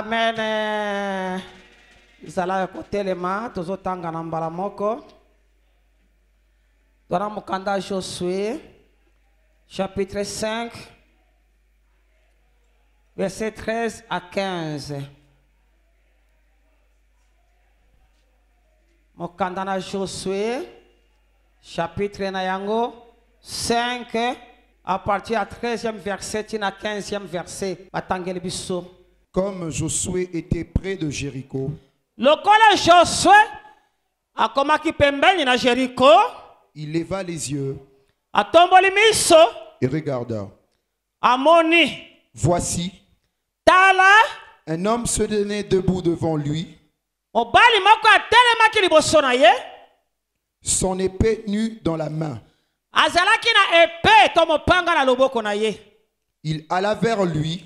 Amen. Zala côté les mains, tous autant ganambala moko. Dans Mokanda Josué, chapitre 5, verset 13 à 15. Mokanda Josué, chapitre nayango 5, à partir du 13e verset, à 15e verset. Comme Josué était près de Jéricho, le col Josué a commencé à Jéricho. Il leva les yeux et regarda. Amoni. Voici, Tala. un homme se tenait debout devant lui, son épée nue dans la main. Il alla vers lui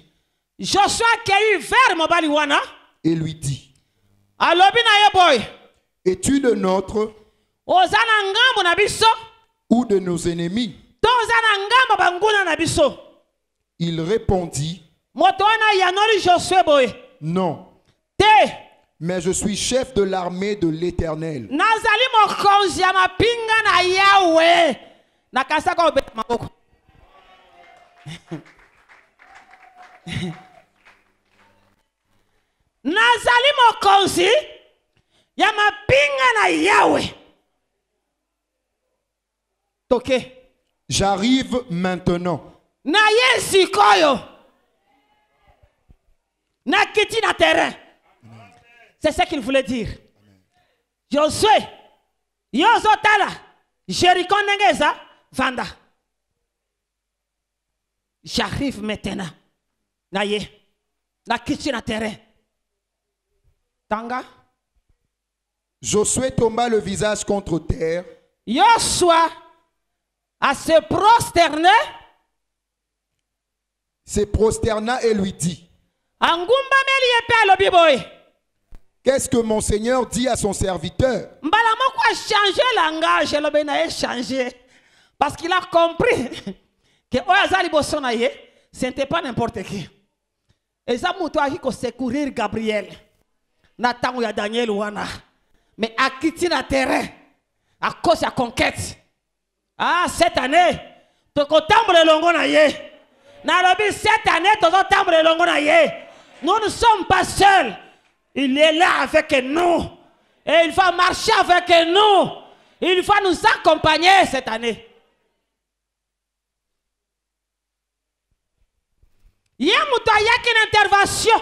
et lui dit, es-tu le nôtre ou de nos ennemis? Il répondit, non, mais je suis chef de l'armée de l'Éternel. Nazali mokonzi ya mapinga na Yahweh. Toke. J'arrive maintenant. Na yesi koyo. Na kiti na terrain. C'est ce qu'il voulait dire. Josué, Yozotala, Jéricho Nengeza, Vanda. J'arrive maintenant. Na ye. Na kiti na terrain. Tanga. Josué tomba le visage contre terre. Joshua à se prosterna et lui dit, qu'est-ce que mon Seigneur dit à son serviteur? Parce qu'il a compris que ce n'était pas n'importe qui. Et ça m'a secourir Gabriel. Nathan ou Daniel wana. Mais à quitter le terrain à cause de la conquête. Ah, cette année, tu as le longo na ye. Cette année, tu as le longo na ye. Nous ne sommes pas seuls. Il est là avec nous. Et il va marcher avec nous. Il va nous accompagner cette année. Il y a une intervention.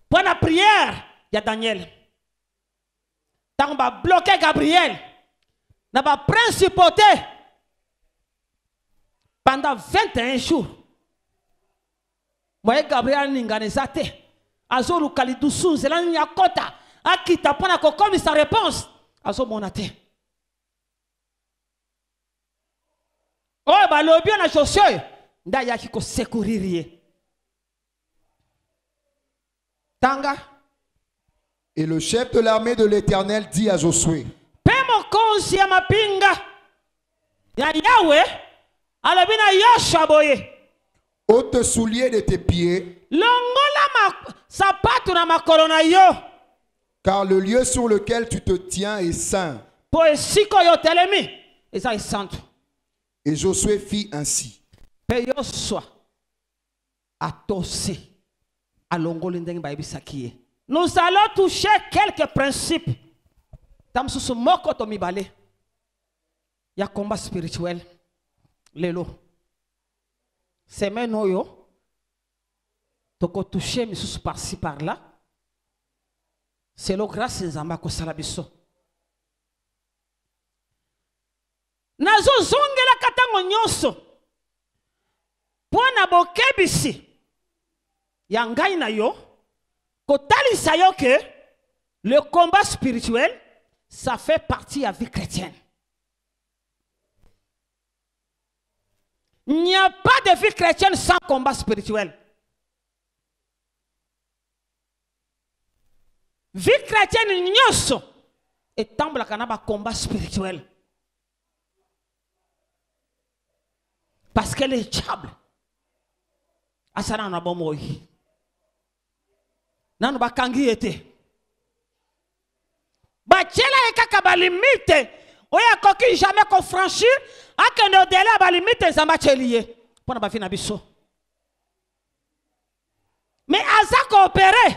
Pour la prière, il y a Daniel. Tant va bloquer Gabriel, n'a pas principauté pendant 21 jours. Moi, Gabriel n'inganezate. Azolu kalidusu zelani yakota. Akita pona kokomi sa réponse. Azo monate. Oh, bah l'obien na Josué. Nda yaki ko secourir. Tanga. Et le chef de l'armée de l'Éternel dit à Josué, ôte souliers de tes pieds, car le lieu sur lequel tu te tiens est saint. Et Josué fit ainsi. Nous allons toucher quelques principes. Il y a combat spirituel. Lelo. C'est maintenant yo. Toko toucher misus par-ci par-là. C'est le grâce à Zambako Salabiso. Nazo zongela katango nyonso. Pona bokebisi. Yangai na yo. Que le combat spirituel, ça fait partie de la vie chrétienne. Il n'y a pas de vie chrétienne sans combat spirituel. Vie chrétienne, nyoso, et temble à combat spirituel. Parce que le diable asana na bomoi nanu bakangi ete bachela ekaka ba limite oya koki jamais ko franchir akende au-delà ba limite nzamba chelie pona ba fina biso mais aza coopérer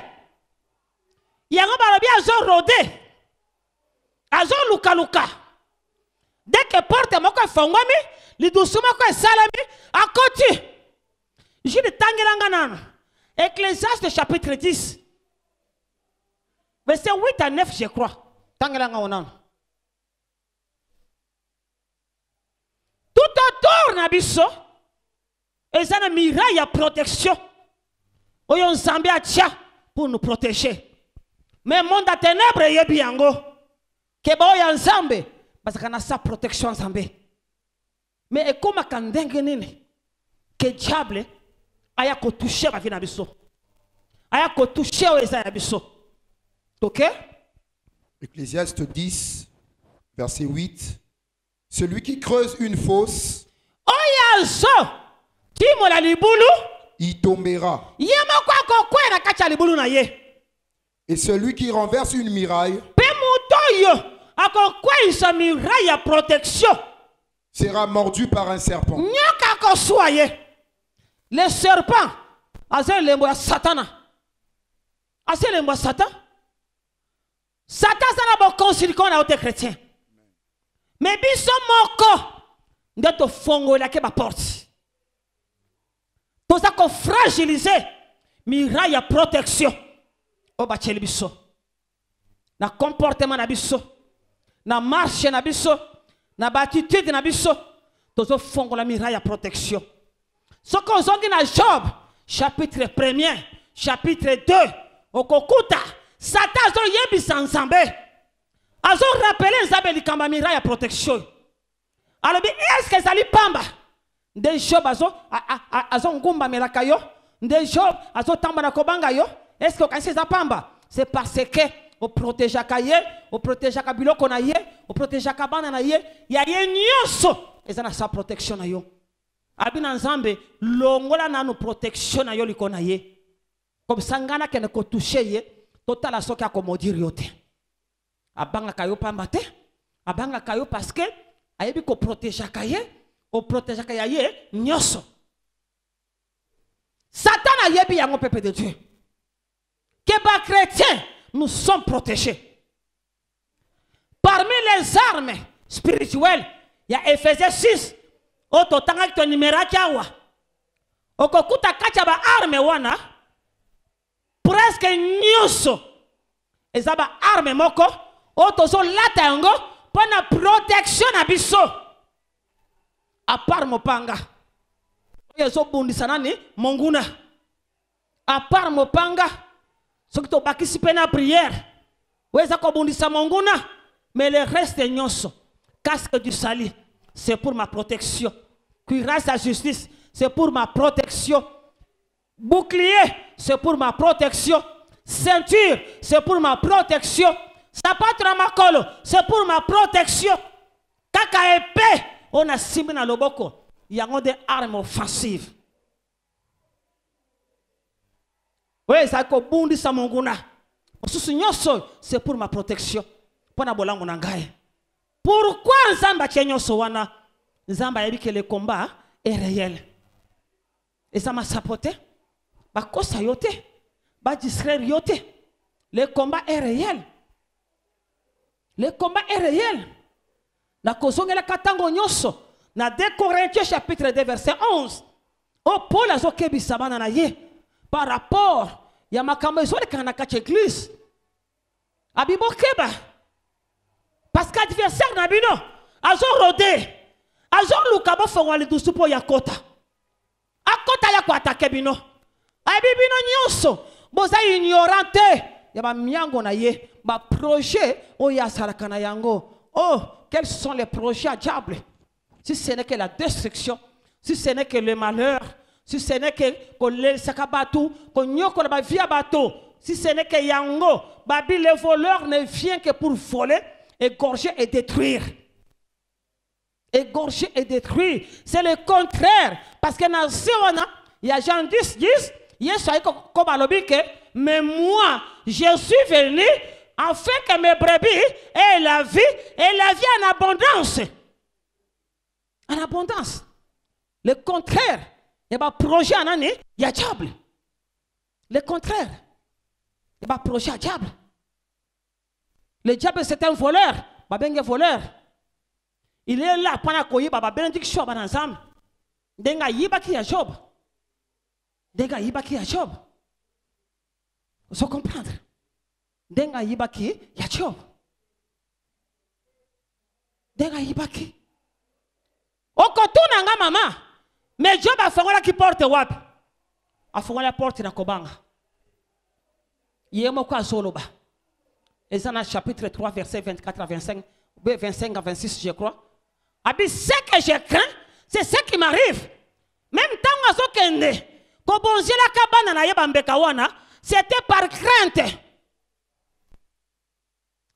yango balobi azo rôder azo luka dès que porte moko efongwami lidusu moko esalami akoti jili tangelanga nano Ecclésiaste chapitre 10 verset 8 à 9 je crois tangelanga onano tout autour na biso eza na miraille ya protection oyo nzambe atia pour nous protéger mais monde à ténèbres yebi yango ke ba oyo nzambe bazaka na sa protection nzambe mais ekoma kandenge nini ke diable aya ko toucher ba vie na biso aya ko toucher oyo eza ya biso. OK? Ecclésiaste 10 verset 8. Celui qui creuse une fosse, oyazo timola libulu y tombera. Yema kwa ko kwera kacha libulu na ye. Et celui qui renverse une miraille, pe mutoyo akokweisa miraille ya protection sera mordu par un serpent. Nyoka ko soye. Le serpent aza lembo ya satana. Asa lembo ya satan. Satan sana bo consilikon na ote chrétien. Mais biso moko ndeto fongola ke ba porte. Toza ko fragiliser miraille ya protection. O ba cheli biso. Na comportement na biso. Na marche na biso. Na attitude na biso. Tozo fongola miraille ya protection. Ce qu'on dit dans Job, chapitre 1er, chapitre 2, okokuta, Satan azo yebisa nzambe. Azo rappeler nzambe likamba miraille ya protection. Alors est-ce que ça li pamba? De Job azo ngumba melaka yo, de Job azo tamba na kobanga yo. Est-ce que quand ça pamba? C'est parce que o protéger kaye, o protéger kabiloko na ye, o protéger kabana na ye, ya ye nyoso, ezana sa protection na yo. Abina nzambe longola na no protection na yo likona ye. Comme sangana kene ko toucher ye, totala soki akomodiri yote. Abanga kayo pamba te, abanga kayo parce que ayebi ko protéger kaye, o protéger kaye nyoso. Satan ayebi yango peuple de Dieu. Que les chrétiens, nous sommes protégés. Parmi les armes spirituelles, il y a Ephésiens 6. Oto tanga to numera kiawa. Okokuta kacha ba arme wana. Presque nyoso. Ezaba arme moko. Oto so lata yango. Pona protection na biso. A part mopanga. Yeso bundisa nani monguna. A part mopanga. Ce qui t'a participé à la prière, mais le reste de nyonso, casque du salut, c'est pour ma protection. Cuirasse à justice, c'est pour ma protection. Bouclier, c'est pour ma protection. Ceinture, c'est pour ma protection. Sapato ramakolo, c'est pour ma protection. Kaka épée, on a simé dans le boko. Il y a des armes offensives. Oui, ça ko bundi sa monguna. C'est pour ma protection. Pourquoi Nzamba Chenyoso wana? Nzamba a dit que le combat est réel. Et ça m'a sapoté. Ba kosa yote. Ba discret yote. Le combat est réel. Le combat est réel. Na kozonge la katango nyoso. Na 2 Corinthiens chapitre 2 verset 11. Oh Paul a zo kebi sabana na ye. Par rapport ya makambo ezole kana kache église abibo keba parce qu'adversaire na bino azo rodé azo luka bo fongo le dusu po ya kota akota ya ko attaquer bino abibino nyonso boza ignorante ya ba miango na ye ba projet o ya salaka na yango. Oh, quels sont les projets à diable? Si ce n'est que la destruction, si ce n'est que le malheur, si ce n'est que le sakabatou, si ce n'est que yango, babi le voleur ne vient que pour voler, égorger et détruire. Égorger et détruire. C'est le contraire. Parce que dans ce il y a Jean 10, 10. Mais moi, je suis venu afin que mes brebis aient la vie et la vie en abondance. En abondance. Le contraire, il y a un projet en année, il y a diable. Le contraire, il y a un projet à diable. Le diable, c'est un voleur. Voleur. Il est là pendant qu'il y a une bénédiction dans l'ensemble. Denga yiba qui a Job. Denga yiba qui a Job. Vous comprendre? Denga yiba qui a Job. Denga yiba qui. Okotuna nga mama. Mais Job a fait qui porte wapi. A fait la porte na kobanga. Yemo kwa zoloba. Ezana chapitre 3 verset 24 à 25 à 26 je crois. Abi ce que je crains, c'est ce qui m'arrive. Même tant que kende, ko bonzi la kabana na yeba mbeka wana, c'était par crainte.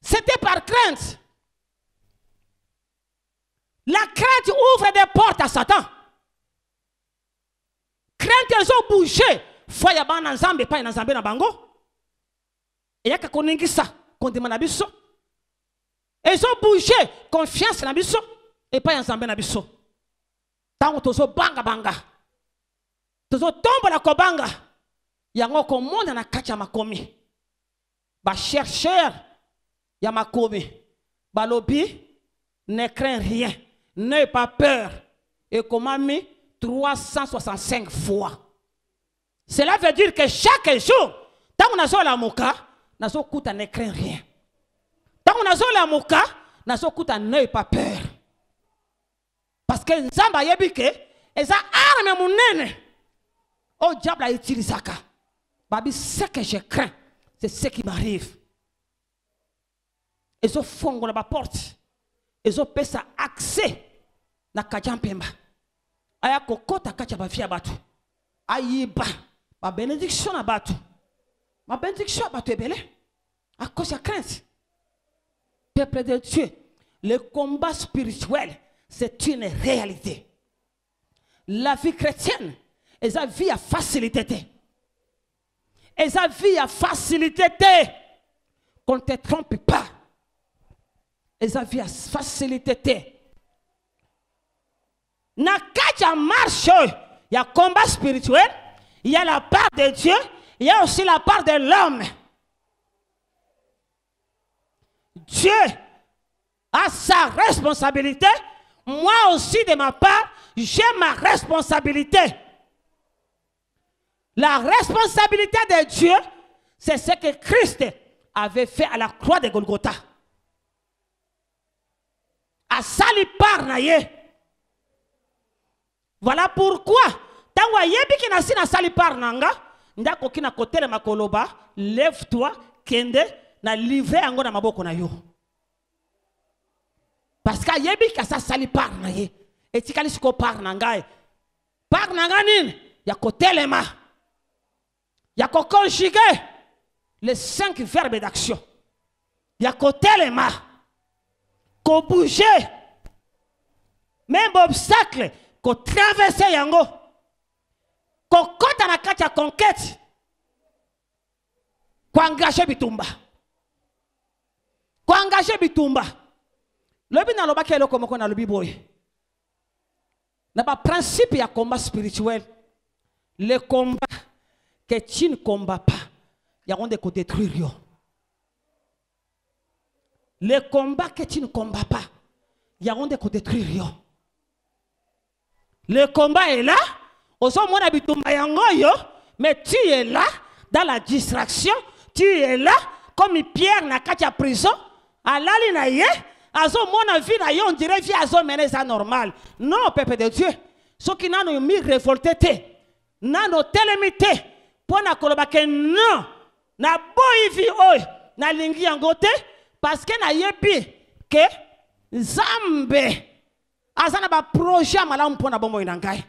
C'était par crainte. La crainte ouvre des portes à Satan. Crainte elles ont bougé. Foya bana nzambe pa na nzambe na bango. Et yaka koningisa kondima na biso. Elles ont bougé confiance na biso et pas nzambe na biso. Tango tozo banga banga. Tozo tombe na kobanga. Yango komonda na kacha makomi. Ba chercheur ya makomi. Ba lobby ne crains rien. N'aie pas peur. Et comment mis 365 fois. Cela veut dire que chaque jour, tant qu'on a zo la moka, na zo kuta ne crains rien. Tant qu'on a zo la moka, na zo kuta n'aie pas peur. Parce que Nzamba yebike, eza arme munene. Oh diable a utilisé ça. Babi, ce que je crains, c'est ce qui m'arrive. Ils ont fongé la porte. Ils ont fait accès na kajampemba. Aya kokota kacha ba fia batu. Ayiba ba bénédiction na batu. Ma bénédiction batu est belle. À cause de la crainte. Peuple de Dieu, le combat spirituel, c'est une réalité. La vie chrétienne, elle a vie à facilité. Elle a vie à facilité. Qu'on ne te trompe pas. Elle a vie à facilité. Na kaja marche, il y a combat spirituel, il y a la part de Dieu, il y a aussi la part de l'homme. Dieu a sa responsabilité. Moi aussi de ma part, j'ai ma responsabilité. La responsabilité de Dieu, c'est ce que Christ avait fait à la croix de Golgotha. A sali par naye. Voilà pourquoi, tant que yebi ki nasi na sali par nanga, ndako kina kotele makoloba, lève-toi, kende, na livre ango na maboko na yo. Parce que yebi ka sa sali par naye, etikali siko par nangaye. Par nanga nini, ya kotele ma, ya ko conjuguer les 5 verbes d'action. Ya kotele ma, ko bouger, même obstacle, ko traverser yango, ko kota na kati ya conquête, ko engager bitumba. Ko engager bitumba. Lobi na loba ke loko moko na lobi boy. Na ba principe ya combat spirituel. Le combat que tu ne combats pas, il y a de détruire yo. Le combat que tu ne combats pas, il y a de détruire yo. Le combat est là, mais tu es là dans la distraction, tu es là comme Pierre n'a qu'à prison, à l'alinaye, à son mon vie, on dirait vie à son mener ça normal. Non, peuple de Dieu, ceux qui n'ont mis révolté, n'ont télémité, pour na kolobake non, na boy vie oi, na lingi angote, parce que na yebi que Zambe. Azana ba projet malamu pona bombo inangai.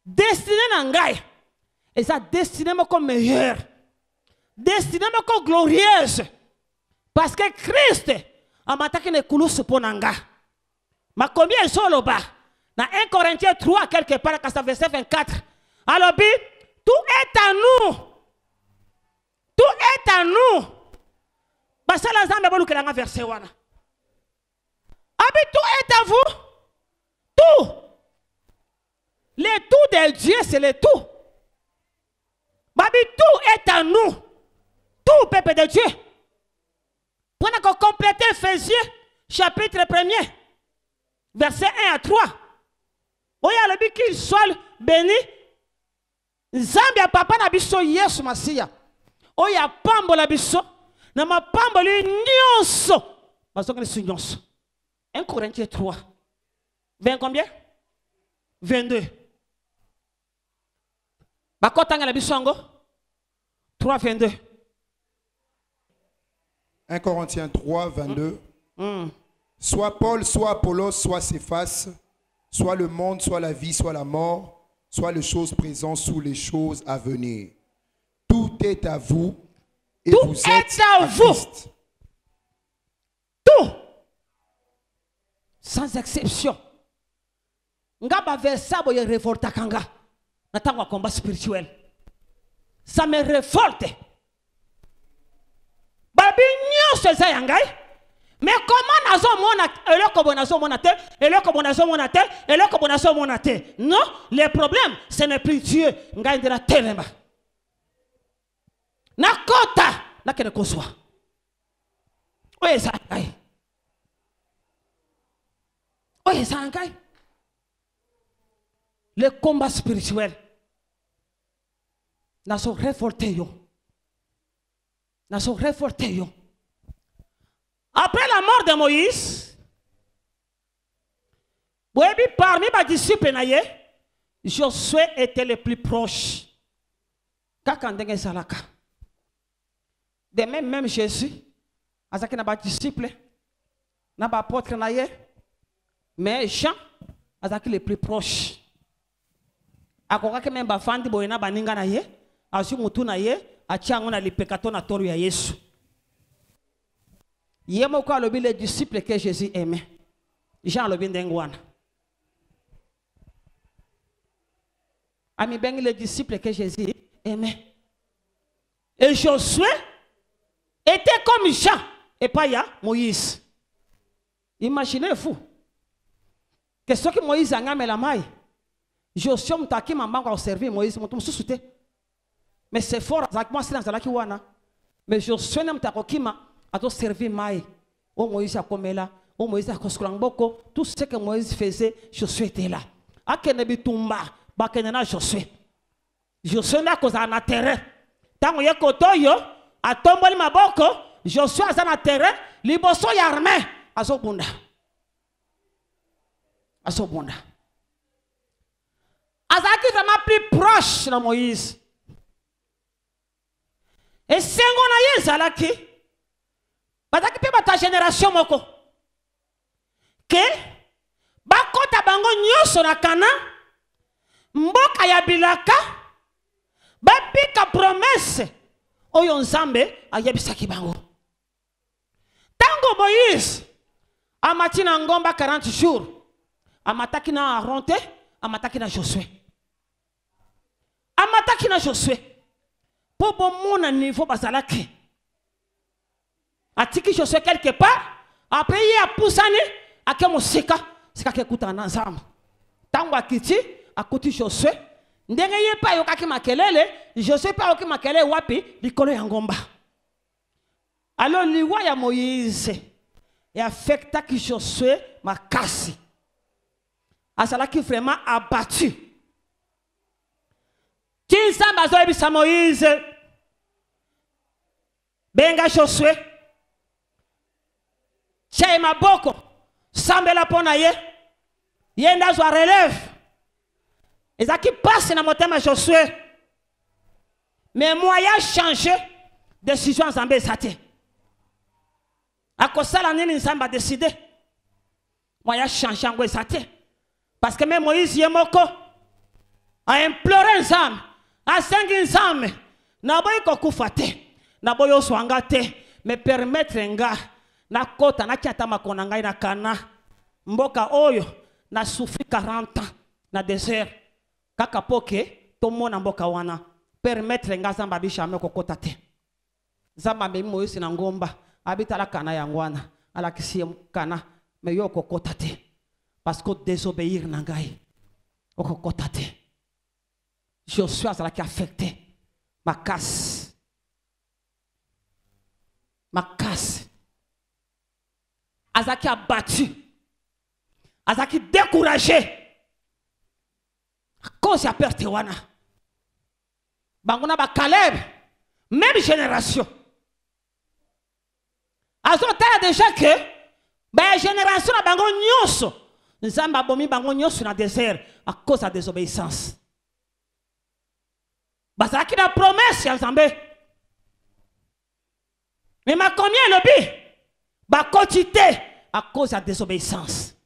Destiné nangai. Et ça destiné moko meilleur. Destiné moko glorieuse. Parce que Christ a mataki ne kulusu ponanga. Ma combien solo ba. Na 1 Corinthiens 3 quelque part verset 24. Alors, tout est à nous. Tout est à nous. Parce que la Zambie a dit verset 1. Abi, tout est à vous. Tout. Le tout de Dieu, c'est le tout. Babi, tout est à nous. Tout, peuple de Dieu. Pour compléter Ephésiens, chapitre 1er, verset 1 à 3. Oui, il a dit qu'il soit béni. Zambia papa na biso Yesu Masiya. Oya pambo la biso. Na ma pambo li nyonso. Baso que c'est nyonso. 1 Corinthiens 3. 20 combien? 22. Bakotanga la biso ngo 3 22. 1 Corinthiens 3 22. Soit Paul, soit Apollos, soit Céphas, soit le monde, soit la vie, soit la mort, soit les choses présentes, soit les choses à venir. Tout est à vous et tout vous êtes à vous. Christ. Tout. Sans exception. Ngaba versa boye révolte kanga. Natangwa combat spirituel. Ça me révolte. Babi nyonso za yangai. Mais comment nazo mona eloko bonazo monate, eloko bonazo monate, eloko bonazo monate. Non, le problème ce n'est plus Dieu. Ngai ndela telema. Na kota na kene koswa. Oye za ngai. Oye za ngai. Le combat spirituel. Nazo révolté yo. Nazo révolté yo. Après la mort de Moïse, parmi les disciples, Josué était le plus proche. De même Jésus, avec les disciples, les apôtres, mais Jean, avec les plus proches. Akoka même bafandi boyena baninga na ye, asu mutu na ye, achango na lipekato na toru ya Yesu. Yemo kwa lobi les disciples que Jésus aimait. Jean lobi ndengwana. Ami bengi les disciples que Jésus aimait. Et Josué était comme Jean et pas ya Moïse. Imaginez-vous que ce que Moïse a ngame la maille. Josué mtaki mambanga au servir Moïse mutu mususute. Mais c'est fort avec moi c'est dans la kiwana. Mais Josué n'mtakokima a servi maï. Oh Moïse a comme là, oh Moïse a koskulamboko, tout ce que Moïse faisait, Josué était là. A kenebi tumba, ba kenena Josué. Josué n'a cause na terrain. Tango ye kotoyo, a tomboli maboko, Josué a na terrain, liboso yarmé, azobunda. Azobunda. Azaki vraiment plus proche de Moïse. Et c'est qu'on a eu zalaki. Bataki pe bata génération moko. Que bakota bango nyoso na kana mboka ya bilaka bapika promesse oyo nzambe ayebisaki bango. Tango Moïse amati na ngomba 40 jours amataki na Aronte amataki na Josué. Amataki na Josué. Pour bon mon niveau bazalaki. Atiki Josué quelque part. Après il a poussé à que mon seka c'est qu'à écouter en ensemble. Tango akiti akuti Josué. Ndenge ye pa yokaki makelele. Josué pa yoki makelele wapi likolo ya ngomba. Alors liwa ya Moïse et affecta ki Josué makasi. Asalaki vraiment abattu. Kinsa bazoe bisa Moïse. Benga Josué. Chai maboko. Sambela pona ye. Yenda zo relève. Ezaki passe na motema Josué. Mais moyen changé. Décision Zambé sate. Akosala nini Nzamba décidé. Moyen changé ngwe sate. Parce que même Moïse yemoko a imploré Nzambe. A sengi Nzambe. Naboy kokufa te. Naboy oswanga te. Me permettre nga na kota na kiata makona ngai na kana mboka oyo na souffri 40 ans na désert kaka poke tomona mboka wana permettre nga zamba bishame kokota te zamba me Moïse na ngomba abitala kana yangwana ala kisi kana me yo kokota te parce que désobéir na ngai okokota te Josué azala ki affecté ma casse azaki abattu azaki découragé à cause ya perte wana bangona ba Caleb même génération azotala déjà que ba génération na bango nyonso nzamba abomi bango nyonso na désert à cause de la désobéissance bazalaki na promesse ya Nzambe mais ma combien lobi ba quantité à cause de la désobéissance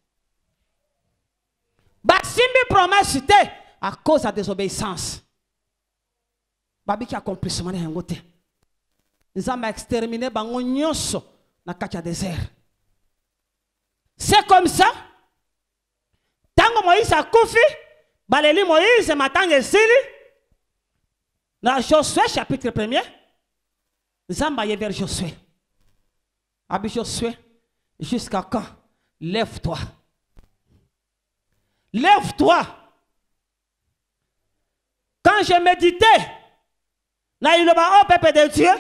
ba simbi promesse te à cause de la désobéissance babi ki accomplissement na yango te Nzamba exterminé bango nyonso na kati ya désert c'est comme ça tango Moïse a koufi baleli Moïse matanga esili dans Josué chapitre 1er Nzamba y vers Josué abi Josué jusqu'à quand lève-toi quand je méditais na iloba au peuple de Dieu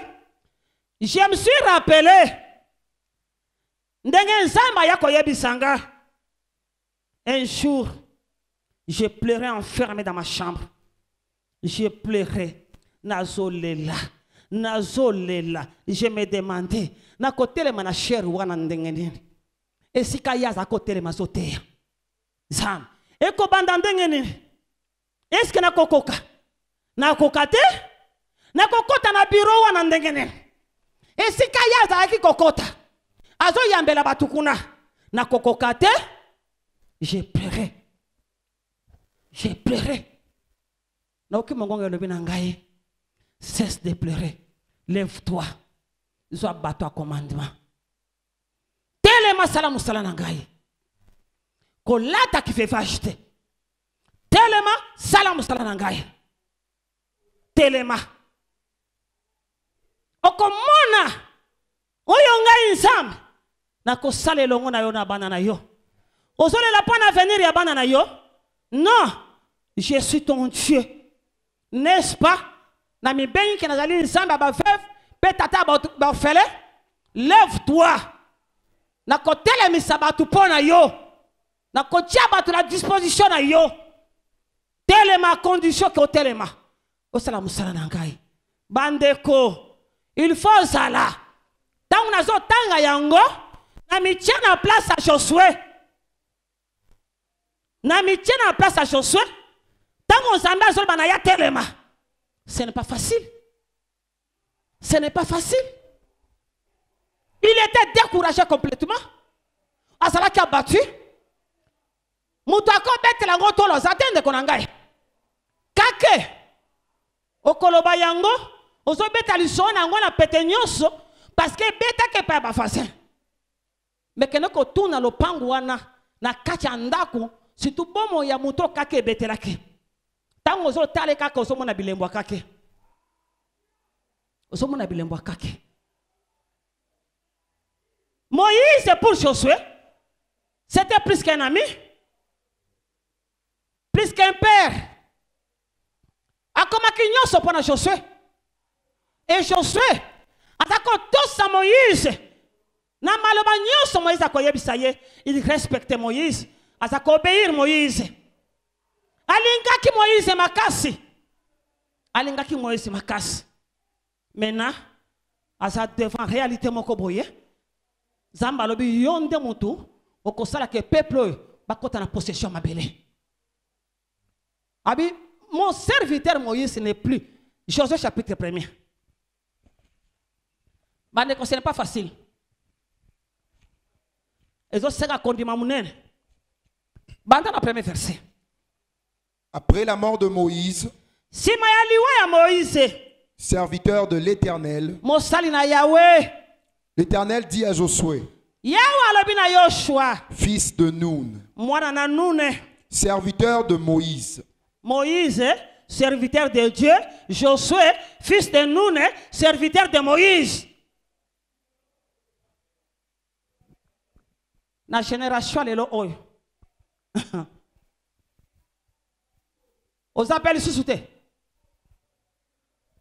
je me suis rappelé ndenge Nzamba ya koyebisanga un jour je pleurais enfermé dans ma chambre je pleurais nazolela je me demandais na kotelema na cher wana ndenge nini esika yaza kotelema zoteya Nzamba eko banda ndenge nini eske nakokoka nakoka te nakokota na bureau wana ndenge nini esika yaza aki kokota azo yambela batukuna nakokoka te j'ai pleuré na okimongonga lobi na ngai cesse de pleurer lève-toi zo bato a commandement telema sala musala na ngai kolata ki fait acheter telema sala musala na ngai telema okomona oyo ngai Nzamba na kosala elongo na yo na bana na yo ozolela pa na venir ya bana na yo non je suis ton Dieu n'est-ce pas na mi bengi ke nazali Nzamba ba veuve pe tata ba fele lève-toi na kotelemisa batu pona yo na kotia batu la disposition na yo telema condition ke otelema osala musala na ngai bandeko il faut zala tango nazo tanga yango na mitia na place à Josué na mitia na place à Josué tango Nzamba azoloba na ya telema ce n'est pas facile il était découragé complètement azalaki abattu mutu akobetela yango tolo za te ndeko na ngai kake okoloba yango ozobeta liso na yango na pete nyonso parce que betake pa bafasin mais kene kotuna lopangu wana na kati ya ndako surtout bomo ya mutu kake ebetelaki tango ozotale kaka ozomona bilembo kake Moïse pour Josué c'était plus qu'un ami plus qu'un père akomaki nyonso pona Josué et Josué atako tosa Moïse na maloba nyonso Moïse akoyebisa ye il respectait Moïse atako obéir Moïse alingaki Moïse makasi maintenant asa devant réalité moko boye Nzamba lobi yonde mutu okosala ke peuple bakota na possession mabele abi mon serviteur Moïse n'est plus Josué chapitre 1er bande ko ce n'est pas facile ezo seka kondima munene bande na premier verset. Après la mort de Moïse, serviteur de l'Éternel, l'Éternel dit à Josué, fils de Nun, serviteur de Moïse, serviteur de Dieu. Josué, fils de Nun, serviteur de Moïse. La génération est là. Aux appels sous-soutés.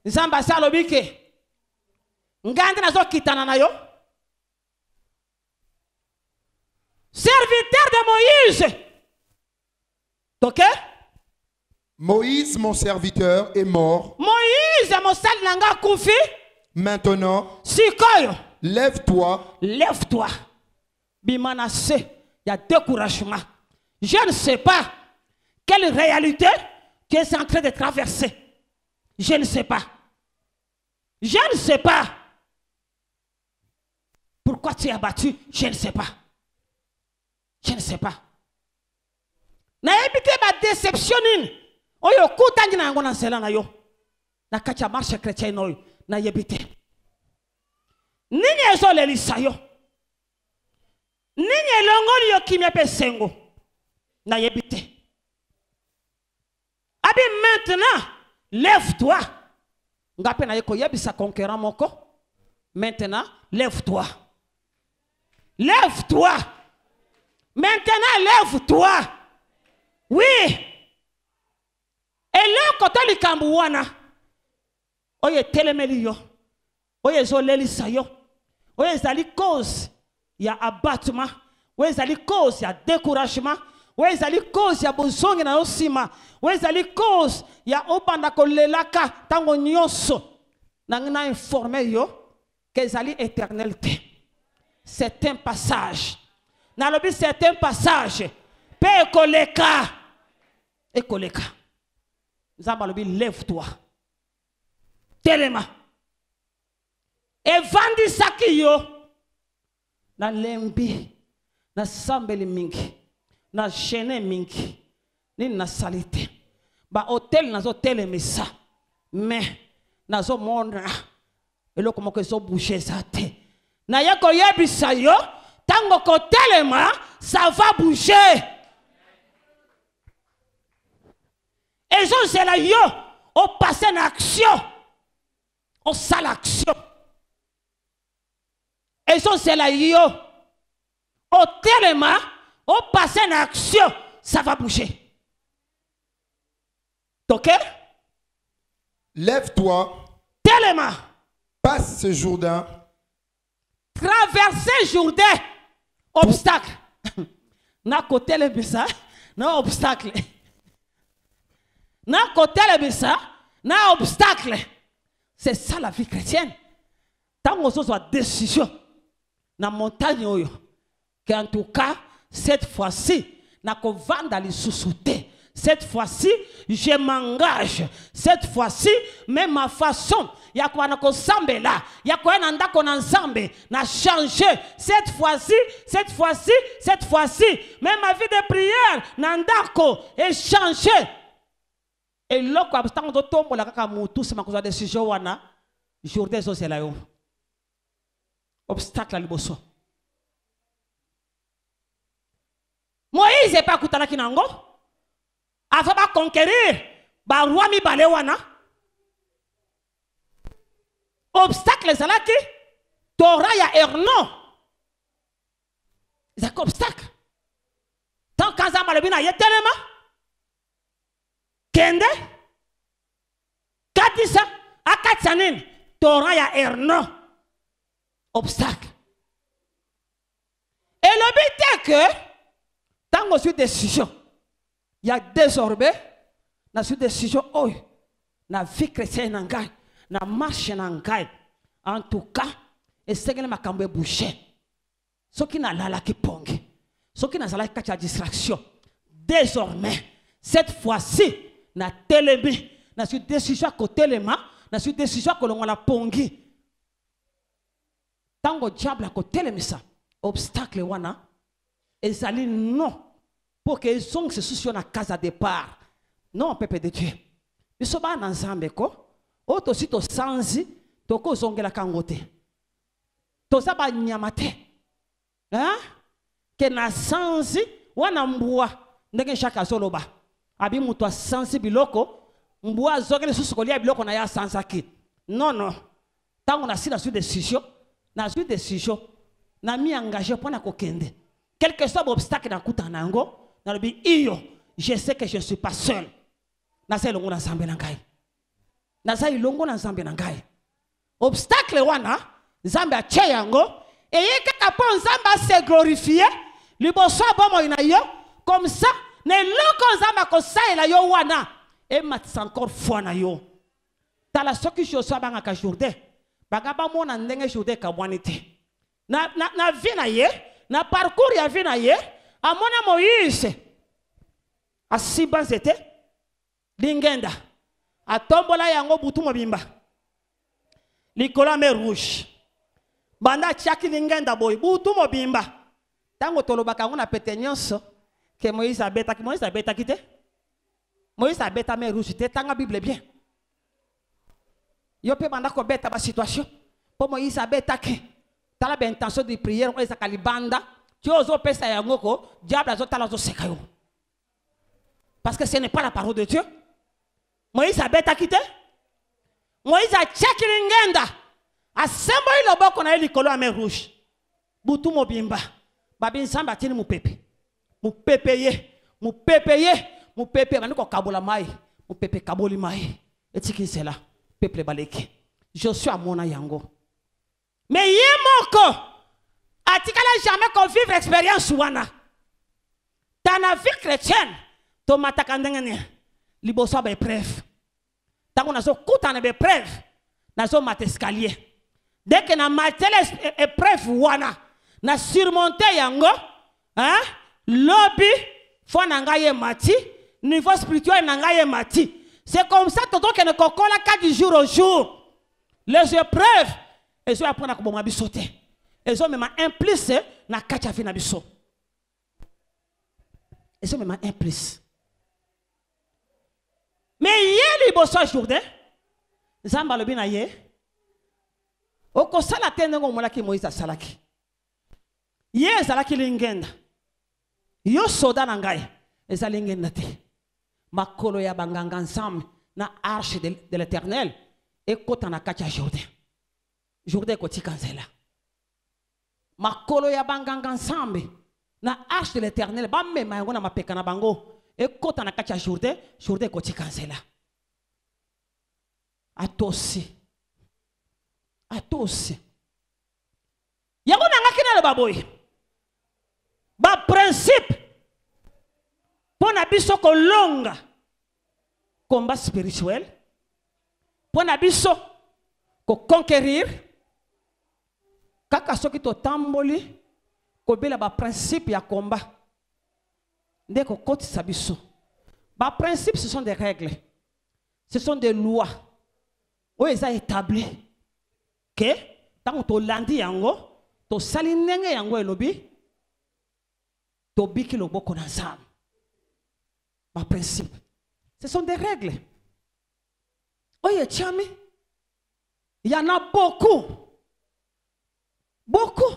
Nous avons à l'obike. Ngande nazo kitana na yo. Serviteur de Moïse. Ok? Moïse, mon serviteur, est mort. Moïse, mon sal nanga koufi. Maintenant, Sikoyo. lève-toi. Lève-toi. Bimanase, il y a découragement. Je ne sais pas quelle réalité tu es en train de traverser. Je ne sais pas. Je ne sais pas. Pourquoi tu es abattu? Je ne sais pas. Je ne sais pas. Na ebite ba déception nini. Oyo kutangi na ngona sela na yo. Na kacha marche chrétien no na yebite. Nini ezo lelisa yo. Nini elongoli yo kimya pe sengo. Na yebite. Abi maintenant, lève-toi. Ngape na yeko yebisa conquérant moko. Maintenant, lève-toi. Lève-toi. Maintenant, lève-toi. Oui. Et là, quand tu es Kambouana, oye telemeli yo, oye zoleli sayo, oye zali cause, il y a abattement, oye zali cause, il y a découragement, oye zali cause, il y a besoin na osima, oye zali cause, il y a opanda kolelaka, tango nyonso, nangina informé yo, que zali éternalité. C'est un passage. Dans le but, c'est un passage. Paix koleka. Et koleka. Zambalobi, lève-toi. Telema. Et vandi saki yo. Na lembi. Na sambeli mingi. Na chene mingi. Ni na salite. Ba hotel nazo telemisa. Mais nazo mona. Et là, comment que zo boucher ça te. Na yako yebisa yo. Tango ko telema, ça va bouger. Et so c'est là yo. On passe en action. On sale l'action. Et so c'est là yo. Au telema, on passe en action. Ça va bouger. Ok? Lève-toi. Telema. Passe ce Jourdain. Traverser Jourdain. Obstacle. Na côté le bisa, na obstacle. Na côté le bisa, na obstacle. C'est ça la vie chrétienne. Tant qu'on soit décision, na montagne oyo, qu'en tout cas cette fois-ci, na ko vanda li sous-souté. Cette fois-ci, je m'engage. Cette fois-ci, même ma façon, il y a quoi na sambe là, il y a quoi nanda ko ensemble, n'a changé. Cette fois-ci, même ma vie de prière, nanda ko est changé. Et là, quand on a tombe la kaka mutu, c'est ma cause de décision wana, jour des os là yo. Obstacle à liboso. Moïse n'est pas koutana kinango. Avant de conquérir, ba roi mi balewana. Obstacle zalaki, Torah ya erno. C'est obstacle. Tant qu'un zama le bina yetelema, kende, katisa, akatsanin, Torah ya erno. Obstacle. Et le but est que, tant qu'on suit décision, il y a désormais, dans cette décision, oh, la vie chrétienne en gagne, la marche en gagne. En tout cas, et c'est que ma cambe bouché. Ce qui n'a la qui pongue, ce qui n'a la qui distraction. Désormais, cette fois-ci, na télémi, na cette décision côté les mains, na cette décision que l'on a pongi. Tant que diable a côté les ça, obstacle wana, et ça dit non. Pour que les hommes se soucient de la case à départ. Non, peuple de Dieu. Nous sommes ensemble. Auto si to sanzi, to ko zongela kangote. To saba nyamate. Hein? Que na sanzi, wana mbua, ndenge shaka zoloba. Abi muto sanzi biloko, Mboa zogele susukolia biloko na ya sansaki. Non non. Tant on a si la suite décision, na suite décision, na mi engagé pour na kokende. Quel que soit l'obstacle na kuta nango, na lobi iyo, je sais que je ne suis pas seul. Na sa ilongo na nzambe na ngai. Na sa ilongo na nzambe na ngai. Obstacle wana, nzambe atie yango, et yeka po nzambe se glorifier, liboso bomo ina yo, comme ça, ne loko nzambe ko sa ela yo wana. Et matisa encore fois na yo. Tala soki Joshua banga ka Jourdain. Baga ba mona ndenge Jourdain ka bwanite. Na vie na ye, na parcours ya vie na ye, amona Moïse. A siba zete lingenda. A tombola yango butu mobimba. Likola mer rouge. Banda chaki lingenda boy butu mobimba. Tango tolobaka ngona pete nyonso ke Moïse abeta kite. Moïse a bêta mais rouge, t'es dans la Bible bien. Yo pe banda ko bêta ba situation. Pour Moïse a bêta que t'as la intention de prière, on est à Kalibanda. Tu oses pesa ya ngoko, diable a zota la zo sekayo. Parce que ce n'est pas la parole de Dieu. Moïse a bêta quitté. Moïse a checké l'ingenda. A sembo ilo boko na likolo a mer rouge. Butu mobimba. Babin samba tini mu pepe. Mu pepeye. Mon peuple maniko kabola mai, mon peuple kaboli mai. Et tiki c'est là, peuple baleki. Je suis à mon yango. Mais yemoko, atikala jamais qu'on vive l'expérience wana. Dans la vie chrétienne, to matakandengene, liboso ba épreuve. Tant qu'on a so kuta na épreuve, na so mat escalier. Dès que na matele épreuve wana, na surmonter yango, hein? Lobby, fo nangaye mati. Niveau spirituel nangaye mati. C'est comme ça que ne kokola ka du jour au jour. Les épreuves, elles ont appris à comment bisoter. Elles ont même impliqué na kacha fi na biso. Elles ont même impliqué. Mais hier liboso Jourdain, Zamba lobi na ye. Oko sala tende ngo molaki Moïse salaki. Ye salaki lingenda. Yo soda na ngai. Ezalingenda te. Makolo ya banganga ensemble na arche de l'Éternel et kota na kacha Jourdain. Jourdain koti kanzela. Makolo ya banganga ensemble na arche de l'Éternel ba mema yango na mapeka na bango et kota na kacha Jourdain, Jourdain koti kanzela. Atosi. Yango na ngakina le baboy. Ba principe pour n'abisso ko longa combat spirituel, pour n'abisso ko conquérir, kaka soki to tamboli ko bela ba principe ya combat, dès ko koti sabiso. Ba principe ce sont des règles, ce sont des lois où ils ont établi que tant to landi yango to salinenge yango elobi to biki lo boko ensemble. Par principe. Ce sont des règles. Oye, Tchami, il y en a beaucoup. Beaucoup.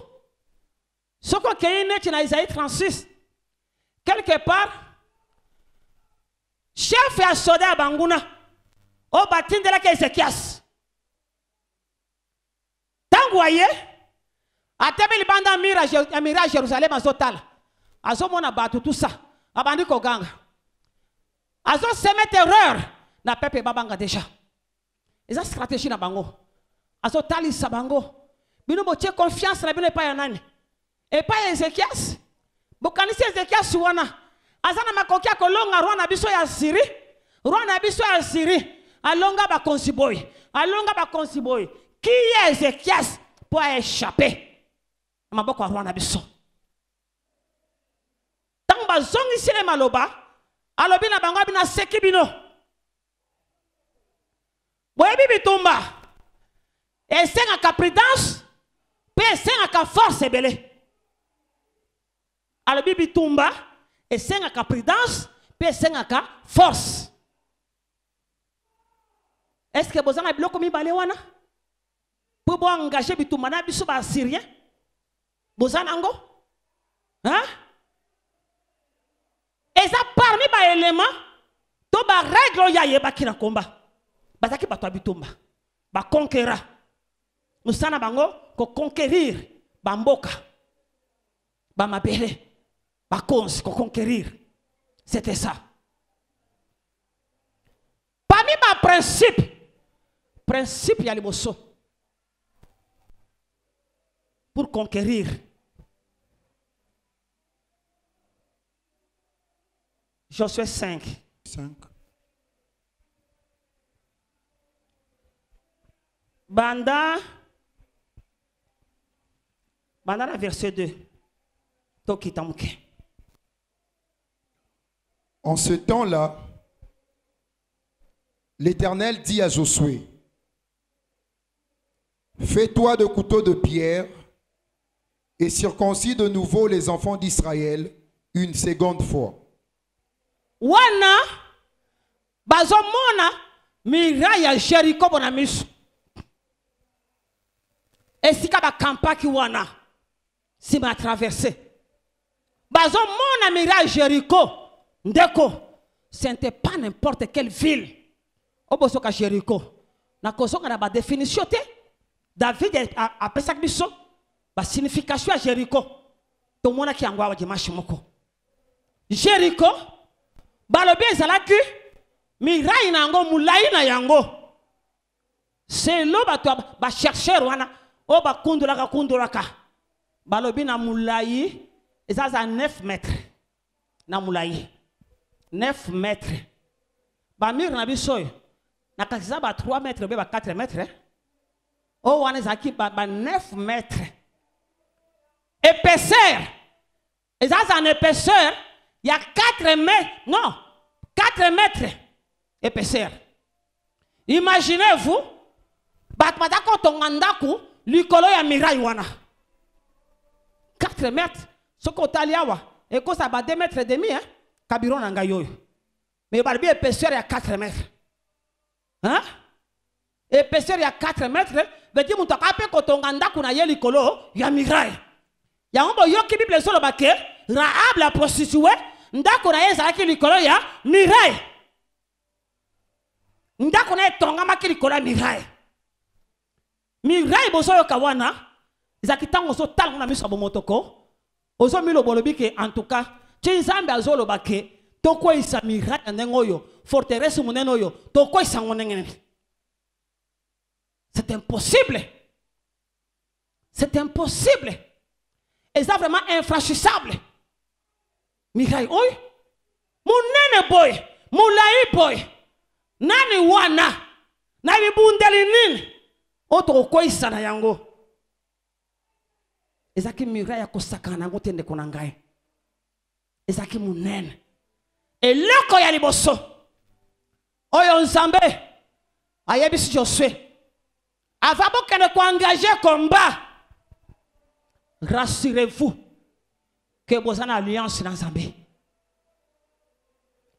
Ce qu'on a dans Isaïe 36, quelque part, chef et soldat à Bangouna, au bâtiment de la Ézéchias. Tant que vous voyez, à Tébé, il y a mirage Jérusalem à Zotal. À Zomona Batou, tout ça. À Bandi Koganga. Azo seme terreur na pepe babanga déjà. Eza stratégie na bango. Azo tali sa bango. Bino boche confiance na bino pa ya nani. Et pas Ézéchias. Bokanisi Ézéchias wana. Azana makokia kolonga roi na biso ya Syrie. Roi na biso ya Syrie. Alonga ba konsiboy. Qui est Ézéchias pour échapper? Maboko roi na biso. Tamba zongi sile maloba. Alobi na bango bina seki bino. Boyebi bitumba. Et senga ka prudence, pe senga ka force ebele. Alobi bitumba, et senga ka prudence, pe senga ka force. Est-ce que vous avez bloqué mi balé wana? Pour engager bitumba na biso ba Syrien? Vous avez ango? Hein? Et ça parmi les éléments, to ba règle ya yebaki na komba bazaki bato abitumba ba conquérant musana bango ko conquérir ba mboka ba mabele ba konzi ko conquérir. C'était ça. Parmi ma principe ya liboso pour conquérir. Josué 5. Banda la verset 2. Tokitamke. En ce temps-là, l'Éternel dit à Josué, fais-toi de couteaux de pierre et circoncis de nouveau les enfants d'Israël une seconde fois. Wana bazomona miraya Jericho bonamisu. Esika ba kampaki wana si ma traversé. Bazomona miraya Jericho ndeko. Ce n'était pas n'importe quelle ville. Obosoka Jericho. Na kosoka na ba définition te. David a pesak biso ba signification à Jericho. To mona ki angwa wajimashi moko. Jericho balobi ezalaki mirai na yango mulai na yango selo bato ba chercher wana o ba kundulaka balobi na mulai ezaza 9 mètres na mulai 9 mètres ba mir na biso na kaziza ba 3 mètres be ba 4 mètres o wana ezaki ba 9 mètres épaisseur ezaza en épaisseur. Il y a 4 mètres, non, 4 mètres épaisseur. Imaginez-vous, batako tongandaku, likolo ya mirai wana. 4 mètres, ce qu'on t'a liawa, et que ça va 2 mètres et demi, hein, kabiron nangayo. Mais il y a épaisseur, il y a 4 mètres. Hein? Épaisseur, il y a 4 mètres, veut dire, que tu as tongandaku na ye likolo, il y a mirai. Il y a un boyo qui bible sur le baquet. Rahab la prostituée, ndako na yeza ki likolo ya mirai. Ndako na tonga maki likolo ya mirai. Mirai boso yo kawana, zakitango so tal na miso bomotoko. Ozo milo bolobi ke en tout cas, chinzambe azolo bake, toko isa mirai ndengoyo, forteresse munenoyo, toko isa ngonengene. C'est impossible. C'est impossible. Et c'est vraiment infranchissable. Mirai oy, munene boy, mulai boy, nani wana, nani bundeli nini, oto koisa na yango. Ezaki mirai akosaka na ngote nde konangai. Ezaki munene. Eloko ya liboso. Oyo nzambe, ayebisi Josué. Avant kene ko engager combat. Rassurez-vous que vous avez une alliance dans Zambé.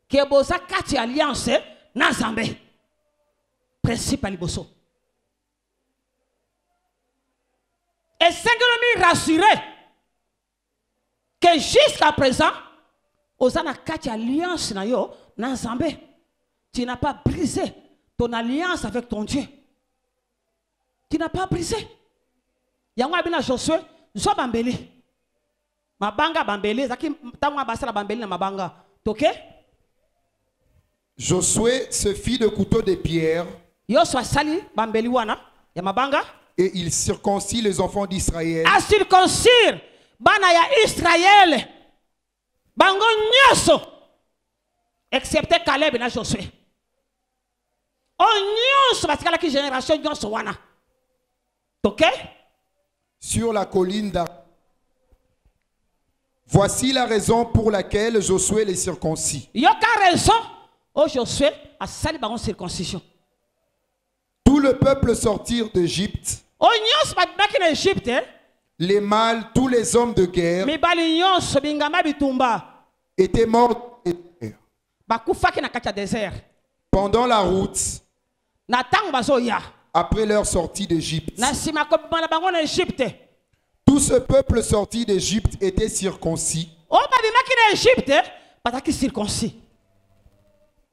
Que vous avez 4 alliances dans Zambé. Principal Liboso. Et c'est que nous rassurer que jusqu'à présent, vous avez 4 alliances dans Zambé. Tu n'as pas brisé ton alliance avec ton Dieu. Tu n'as pas brisé. Il y a un Josué. Zo bambeli. Mabanga bambeli. Zaki tangwa basala bambeli na mabanga. Ok? Josué se fit de couteaux de pierre. Yosua sali bambeli wana. Ya mabanga. Et il circoncit les enfants d'Israël. A circoncire. Bana ya Israël. Bango nyoso. Excepté Caleb na Josué. On nyoso parce que la génération nyoso wana. Ok? Sur la colline d'Ar. Voici la raison pour laquelle Josué les circoncis. Il y a raison. Oh Josué a sali baron circoncision. Tout le peuple sortir d'Égypte. Oh nyos ba baki na Égypte. Les mâles, tous les hommes de guerre. Mi bali nyos bingama bitumba. Étaient morts ba kufaki na kacha désert. pendant la route. Na tang bazo ya. Après leur sortie d'Égypte. Tout ce peuple sorti d'Égypte était circoncis.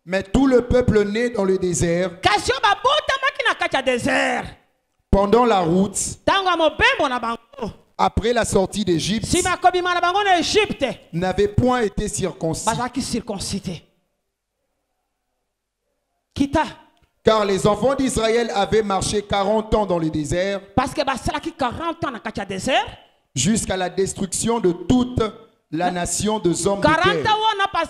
Mais tout le peuple né dans le désert, pendant la route, après la sortie d'Égypte, n'avait point été circoncis. Car les enfants d'Israël avaient marché 40 ans dans le désert, jusqu'à la destruction de toute la nation de hommes de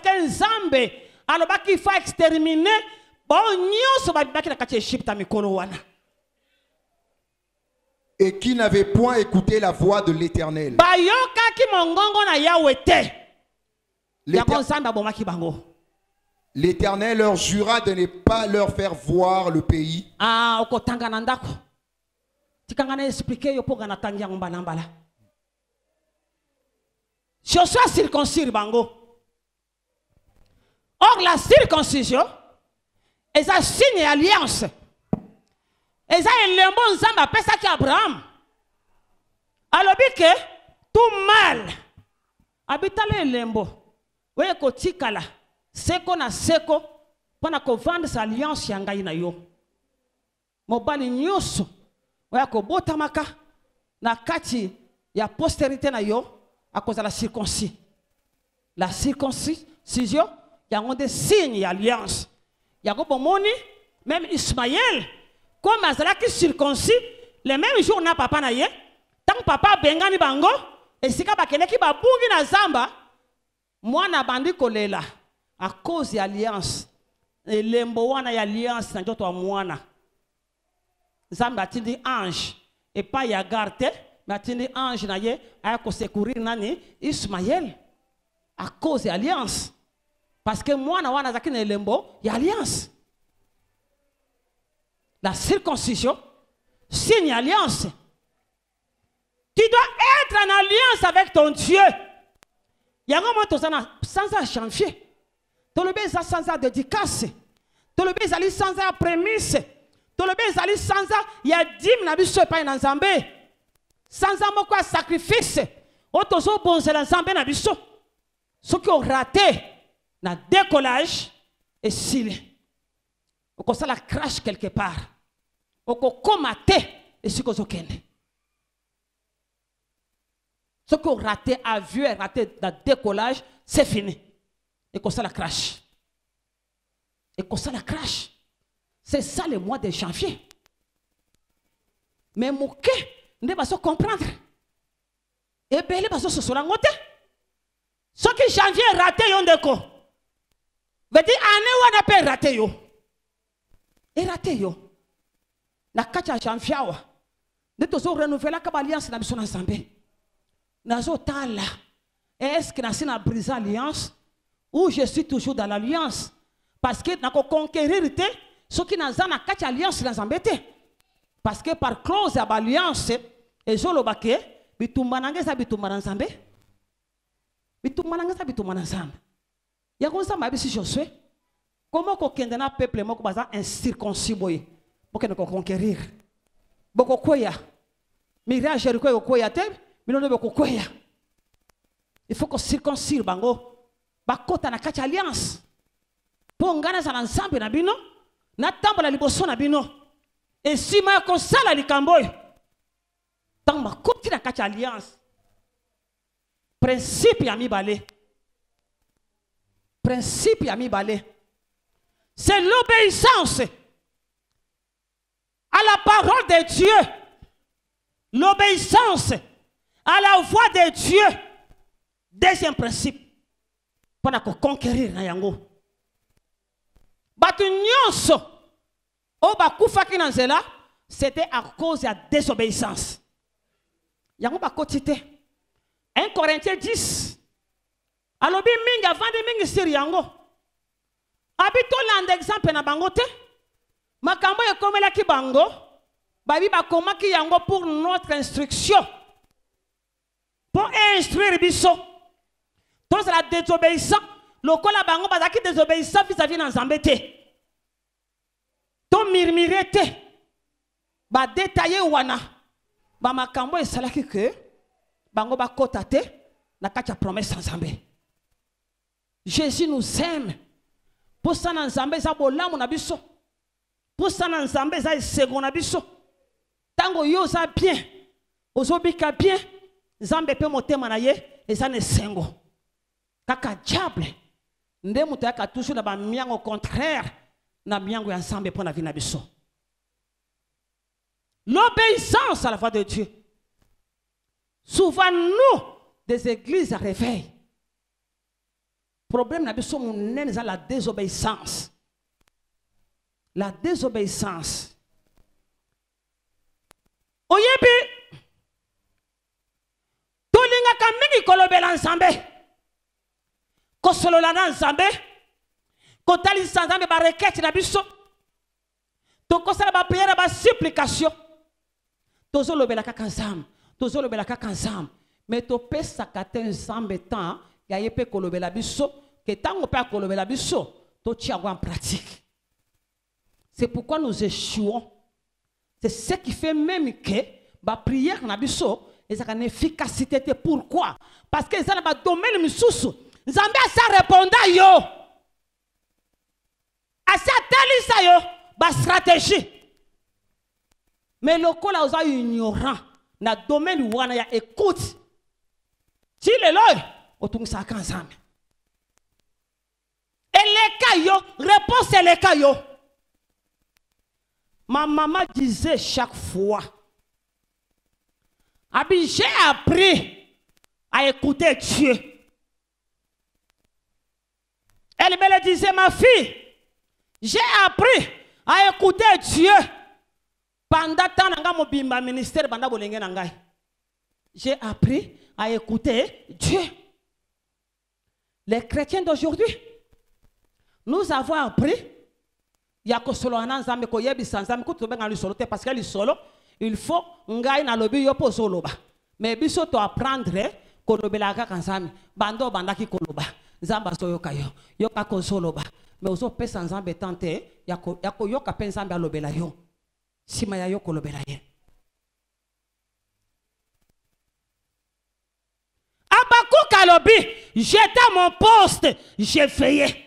terre. Alors qu'il faut exterminer et qui n'avaient point écouté la voix de l'Éternel. L'Éternel leur jura de ne pas leur faire voir le pays. Joshua circoncire bango. Or la circoncision est un signe d'alliance. Et ça est le bon zamba appelle ça qui Abraham. Alors que tout mal habitale lembo. Oye ko tikala seko na seko pona ko vendre sa alliance yanga ina yo. Mobali nyoso oya ko botamaka na kati ya postérité na yo à cause de la circoncision. La circoncision, il y a des signes d'alliance. Il y a des moni, même Ismaël, comme Azala qui circoncis, le même jour na papa na ye, tant papa bengani bango, et si kabakele ki babungi na zamba, moi na bandi kolela, à cause de l'alliance, et lembo wana ya alliance na joto mwana. Zamba tindi ange, et pas ya garde. Mais ange na ye a secourir nani Ismaël à cause de l'alliance. Parce que moi na wana zakine lembo y alliance. La circoncision signe alliance. Tu dois être en alliance avec ton Dieu. Yango moto sana sans chanfier. To le beza sans dédicace. To le beza ali sans prémisse. To le beza ali sans ya dim na biso pa na Nzambe. Sans amour quoi sacrifice, autoso bon c'est l'ensemble na biso. Ceux qui ont raté na décollage et s'il on ça la crash quelque part. On commaté et ce qu'on kende. Ceux qui ont raté avion et raté na décollage, c'est fini. Et comme ça la crash. Et comme ça la crash. C'est ça le mois de janvier. Mais moqué ne va pas comprendre. Et bien, il va se faire ngote. Ce qui janvier raté yon deko. Veut dire année où on a pas raté yo. Et raté yo. Na kacha janvier wa. Ne to so renouveler ka alliance na biso na Nzambe. Na zo tala. Est-ce que na sina briser alliance ou je suis toujours dans l'alliance parce que na ko conquérir te ce qui na za na kacha alliance na Nzambe te. Parce que par clause d'alliance, et je le baké, bitumbananga sa bitumbana Nzambe. Bitumbananga sa bitumbana Nzambe. Ya ko Nzambe abisi Josué. Comment ko kende na peuple moko baza incirconcis boy pour que ne conquérir. Boko koya. Mira Jéricho ko koya te, minono boko koya. Il faut que circoncire bango. Bakota na kacha alliance. Pour ngana za Nzambe na bino, na tambola liboso na bino. Et si ma consala li kamboy, tant ma côté na kacha alliance. Principe ya mi balé. Principe ya mi balé. C'est l'obéissance à la parole de Dieu. L'obéissance à la voix de Dieu. Deuxième principe. Pour conquérir na yango. Batu nyonso. C'était à cause de la désobéissance. Yango ba kotite. 1 Corinthiens 10. Alors bi minga vande mingi siri yango. Abito land exemple na bangote. Makambo e komela ki bango. Babi ba komaki yango pour notre instruction. Pour instruire biso. Donc c'est la désobéissance. Lokola bango bazaki désobéissant vis-à-vis na Nzambe te. To murmurer te. Ba détailler wana. Ba makambo esalaki que bango ba kota te na kati ya promesse Nzambe. Jésus nous aime Pour ça, dans Zambé, ça bolamu na biso. Pour ça, dans Zambé, ça second na biso. Tango yo ça bien. Ozobika bien. Zambé peut monter manaye et ça ne sengo. Kaka diable. Nde muta ka toujours na ba miango au contraire na miango ya Zambé pour na vie na biso. L'obéissance à la voix de Dieu. Souvent nous des églises à réveil. Problème na biso monene za la désobéissance. La désobéissance. Oyebi tolinga kamini kolobela nzambe. Kosolola na nzambe. Kotalisa nzambe ba requête na biso. Tokosala ba prière ba supplication. Tozolobela kaka nzambe. Tozolobela kaka nzambe. Mais topesa kate nzambe temps ya yepe kolobela biso que tango pe kolobela biso to tiago en pratique. C'est pourquoi nous échouons. C'est ce qui fait même que la prière na biso et ça a une efficacité. Pourquoi? Parce que ça n'a pas domaine misusu. Nzambe a ça répondre yo. A ça talisa yo ba stratégie. Mais le ko la osa ignorant na domaine wana ya écoute. Si le loy otungisa kanzambe. Et les cas yo, réponse est les cas yo. Ma maman disait chaque fois, j'ai appris à écouter Dieu. Elle me le disait, ma fille, j'ai appris à écouter Dieu. Pendant que ministère, j'ai appris à écouter Dieu. Les chrétiens d'aujourd'hui, nous avons appris, il y a que solo ananzambe ko yebi sanzambe ko to benga solo te parce que solo il faut ngai na lobi yo po solo ba mais biso to apprendre ko lobela ka kanzambe bando bandaki ko loba nzamba so yo kayo yo ka ko solo ba mais ozo pesa nzambe tante ya ko yo ka pensa nzambe lobela yo sima ya yo ko lobela ye Abakou kalobi j'étais à mon poste j'ai veillé.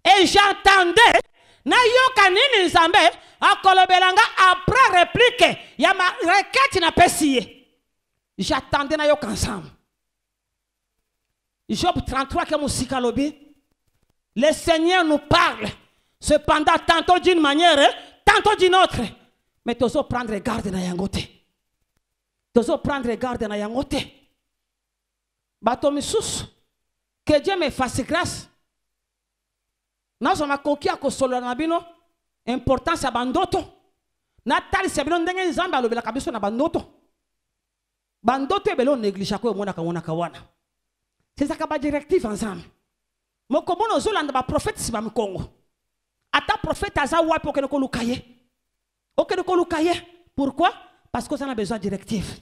Et j'entendais, na yoka nini nzambe, akolobelanga après réplique, ya ma requête na pesiye. J'attendais na yoka ensemble. Job 33 que musika lobi. Le Seigneur nous parle. Cependant, tantôt d'une manière, tantôt d'une autre. Mais tu dois prendre garde na yangote. Tu dois prendre garde na yangote. Batomisus, que Dieu me fasse grâce. Nous sommes coquille à solo na bino importance abandoto na tali se bino ndenge nzambe alobela kabiso na bandoto bandoto ebelo néglige ko mona kawana c'est ça ka ba directive ensemble moko mono zolanda ba prophète si ba mkongo ata prophète aza wapi okene ko lukaye pourquoi parce que ça a besoin de directive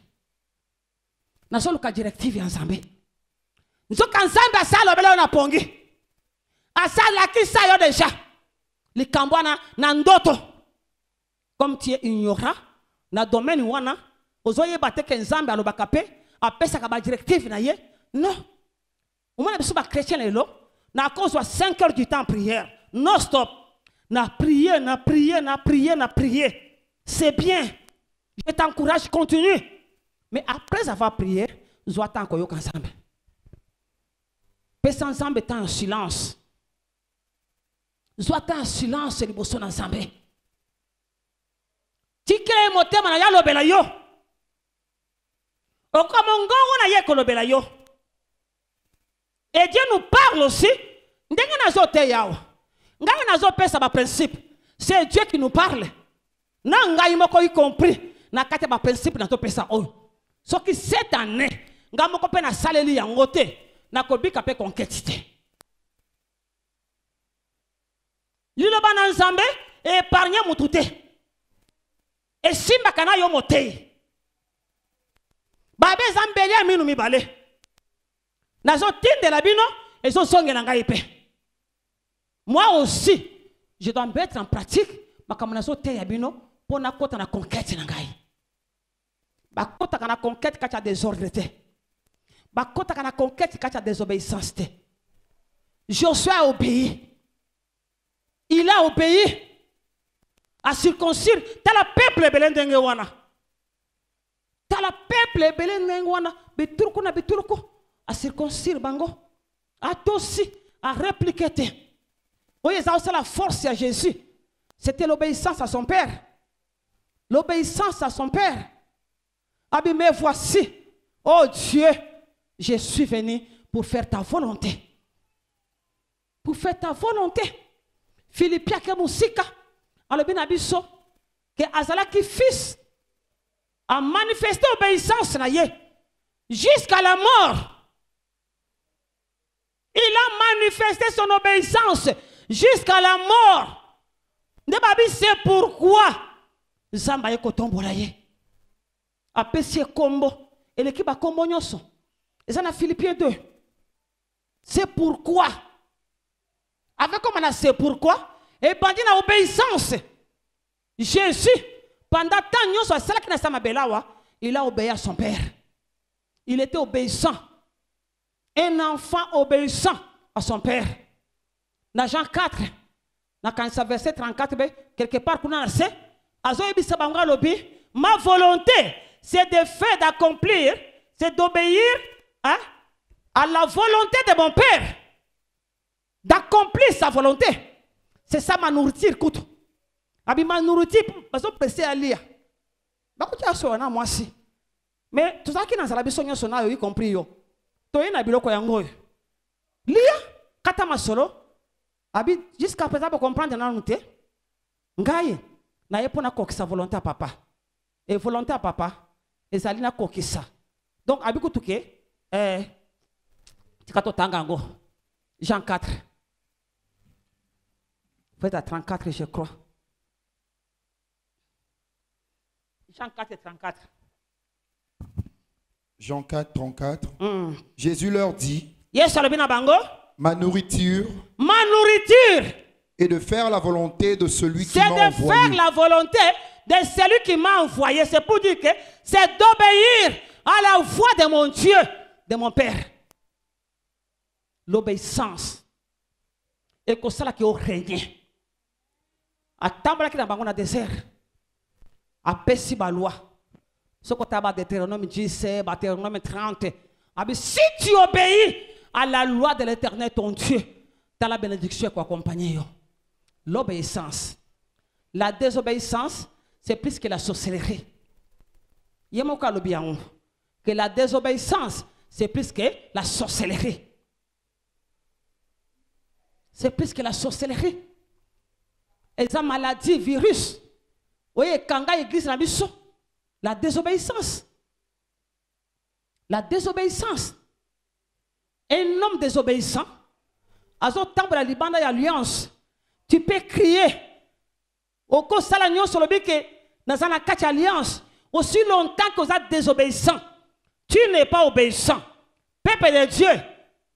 na solo ka directive ensemble nzoka nzambe asalo belo na pongi asala kisa yo déjà likambwana na ndoto comme tu es ignorant na domaine wana ozoye bateke nzambe alobaka pe apesa ka ba directive na ye non au moins biso ba chrétien lelo na cause wa 5 heures du temps prière non stop na prier c'est bien je t'encourage continue mais après avoir prié zo attend ko yo ensemble pesa ensemble est en silence. Soit en silence et liboso ensemble. Tikele motema na ya lobela yo. Okomongongo na ye ko lobela yo. Et Dieu nous parle aussi. Ndenge na zo te yawo. Ngai na zo pesa ba principe. C'est Dieu qui nous parle. Na ngai moko y compris. Na kate ba principe na to pesa o. So ki cette année, ngai moko pe na saleli yango te. Na ko bika pe conquête te. Liloba na nzambe épargne mutute. Et simba kana yo motei. Babe zambeli aminu mibale. Nazo tinde la bino et zo songe na ngai pe. Moi aussi, je dois mettre en pratique makambo nazo te ya bino pour na kota na conquête na ngai. Ba kota kana conquête kacha désordre te. Ba kota kana conquête kacha désobéissance te. Josué a obéi. Il a obéi à circoncire. T'as la peuple belendenge wana. T'as la peuple belendenge wana. Beturko na beturko. À circoncire bango. A aussi à répliquer. Oui, ça aussi la force à Jésus. C'était l'obéissance à son père. L'obéissance à son père. Ah bien, mais voici, oh Dieu, je suis venu pour faire ta volonté. Pour faire ta volonté. Philippiens ke musika, alors bien abisso, que Azala qui fils a manifesté obéissance na ye jusqu'à la mort. Il a manifesté son obéissance jusqu'à la mort. C'est pourquoi Zamba ye kotombola ye. Apesi kombo et l'équipe a kombo nyoso. Et ça na Philippiens 2. C'est pourquoi. Avec comme on a c'est pourquoi. Et pendant la obéissance. Jésus, pendant tant nyoso celle qui n'a sama belawa, il a obéi à son père. Il était obéissant. Un enfant obéissant à son père. Dans Jean 4, dans verset 34, quelque part, ma volonté, c'est de faire, d'accomplir, c'est d'obéir hein, à la volonté de mon père. D'accomplir sa volonté. C'est ça ma nourriture, écoute. Ma nourriture, parce que je peux à lire. Moi aussi. Mais tout ça qui est dans la besoin, on a compris. Yo. Toi, il y a biloko yango. Lia, katama solo. Abi jusqu'à présent pour comprendre na nous te. Ngai na yepona kokisa volonté à papa. Et volonté à papa, ezali na kokisa. Donc abi kutuke tikato tangango. Jean 4. Fait à 34 je crois. Jean 4 et 34. Jean 4, 34. Jésus leur dit, yes, ma nourriture est de faire la volonté de celui qui m'a envoyé. C'est de faire la volonté de celui qui m'a envoyé. C'est pour dire que c'est d'obéir à la voix de mon Dieu, de mon Père. L'obéissance. Et que ça qui est au régné. À Tambala qui est dans le désert. À Pessi Baloua. Ce que tu as Deutéronome 10, Deutéronome 30. Si tu obéis à la loi de l'Éternel, ton Dieu, tu as la bénédiction qui accompagne. L'obéissance. La désobéissance, c'est plus que la sorcellerie. Il y a que la désobéissance, c'est plus que la sorcellerie. C'est plus que la sorcellerie. Et ça, maladie, virus. Vous voyez, quand l'église n'a pas la désobéissance. La désobéissance. Un homme désobéissant, à ce temps de la Liban alliance, tu peux crier. Au cours de l'alliance sur le but que dans la quatre alliance, aussi longtemps que vous êtes désobéissant, tu n'es pas obéissant. Peuple de Dieu,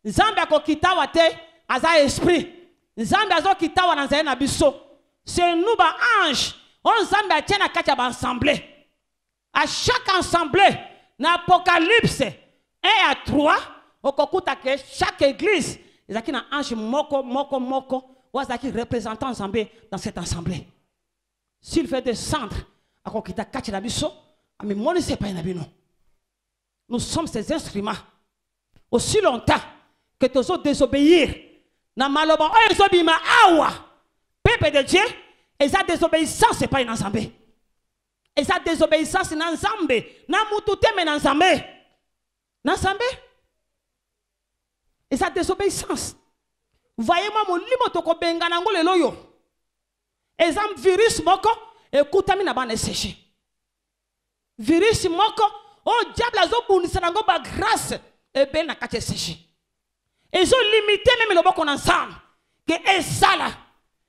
Zambia ko kitawa te aza esprit. Zambia zo kitawa na zaina biso. C'est nous ba ange. On Zambia tient na quatre assemblée. À chaque assemblée, dans l'Apocalypse 1 à 3, que chaque église, il y a un ange moko, ou il y a un représentant dans cette assemblée. S'il fait descendre, nous sommes ces instruments. Aussi longtemps que tu as désobéir, peuple de Dieu, et sa désobéissance, ce n'est pas une assemblée. Et sa désobéissance c'est n'ensemble, na mutute mais n'ensemble, n'ensemble. Et sa désobéissance. Voyez-moi mon limo toko benga nango le loyo. Et ça virus moko, écoute ami na ba séché. Virus moko, oh diable azo bunisa nango ba grâce et ben na kate séché. Et ils ont limité même le boko ensemble. Que est ça là,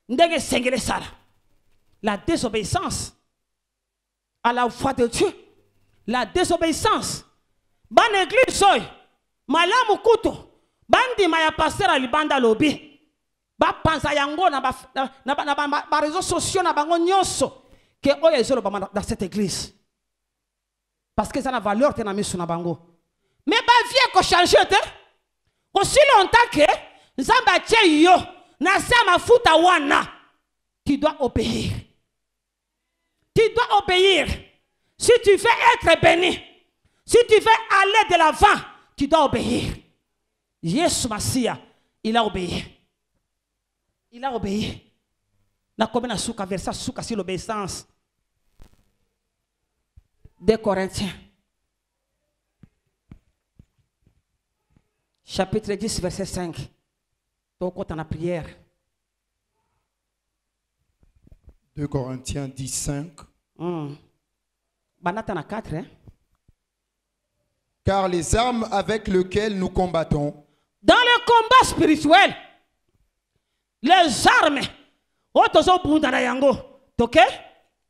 ndenge sengele ça là. La désobéissance. À la foi de Dieu, la désobéissance. Ban église soy, malamu kuto, bandi maya pasteur à libanda lobby. Ba panza yango na réseaux sociaux na bango nyonso que oya ezolo dans cette église. Parce que ça na valeur te na misu na bango. Mais ba vie ko changer te. Aussi longtemps que Nzamba tie yo na sama futa wana. Tu dois obéir. Tu dois obéir. Si tu veux être béni, si tu veux aller de l'avant, tu dois obéir. Jésus Massia, il a obéi. Il a obéi. Na combien na souka verset souka sur l'obéissance. 2 Corinthiens. Chapitre 10, verset 5. Donc, quand on a prière. 2 Corinthiens 10, 5. Banatana 4, hein? Car les armes avec lesquelles nous combattons, dans le combat spirituel, les armes,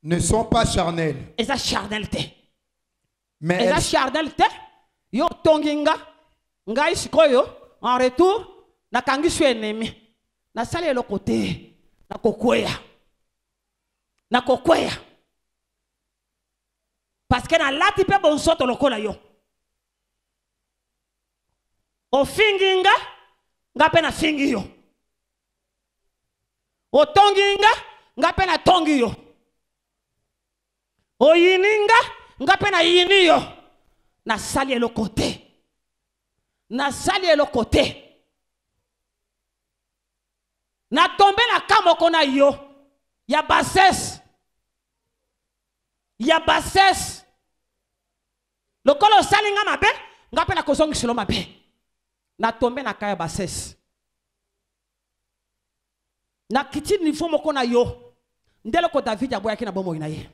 ne sont pas charnelles, et ça charnalité. mais Et ça charnalité, yo tonginga, nga isikoyo, en retour, na kangi su ennemi, na sali le côté, na kokwea, na kokwea. Parce que na lati pe bon soto lokola yo. O finginga, nga pe na fingi yo. O tonginga, nga pe na tongi yo. O yininga, nga pe na yini yo. Na sali le côté. Na sali le côté. Na tombe na kamo kona yo. Ya bassesse. Ya bassesse. Le kolo salinga mabe, nga pe na kozongi silo mabe. Na tombe na kaya bassesse. Na kiti niveau moko na yo. Ndelo ko David ya boyaki na bomo ina ye.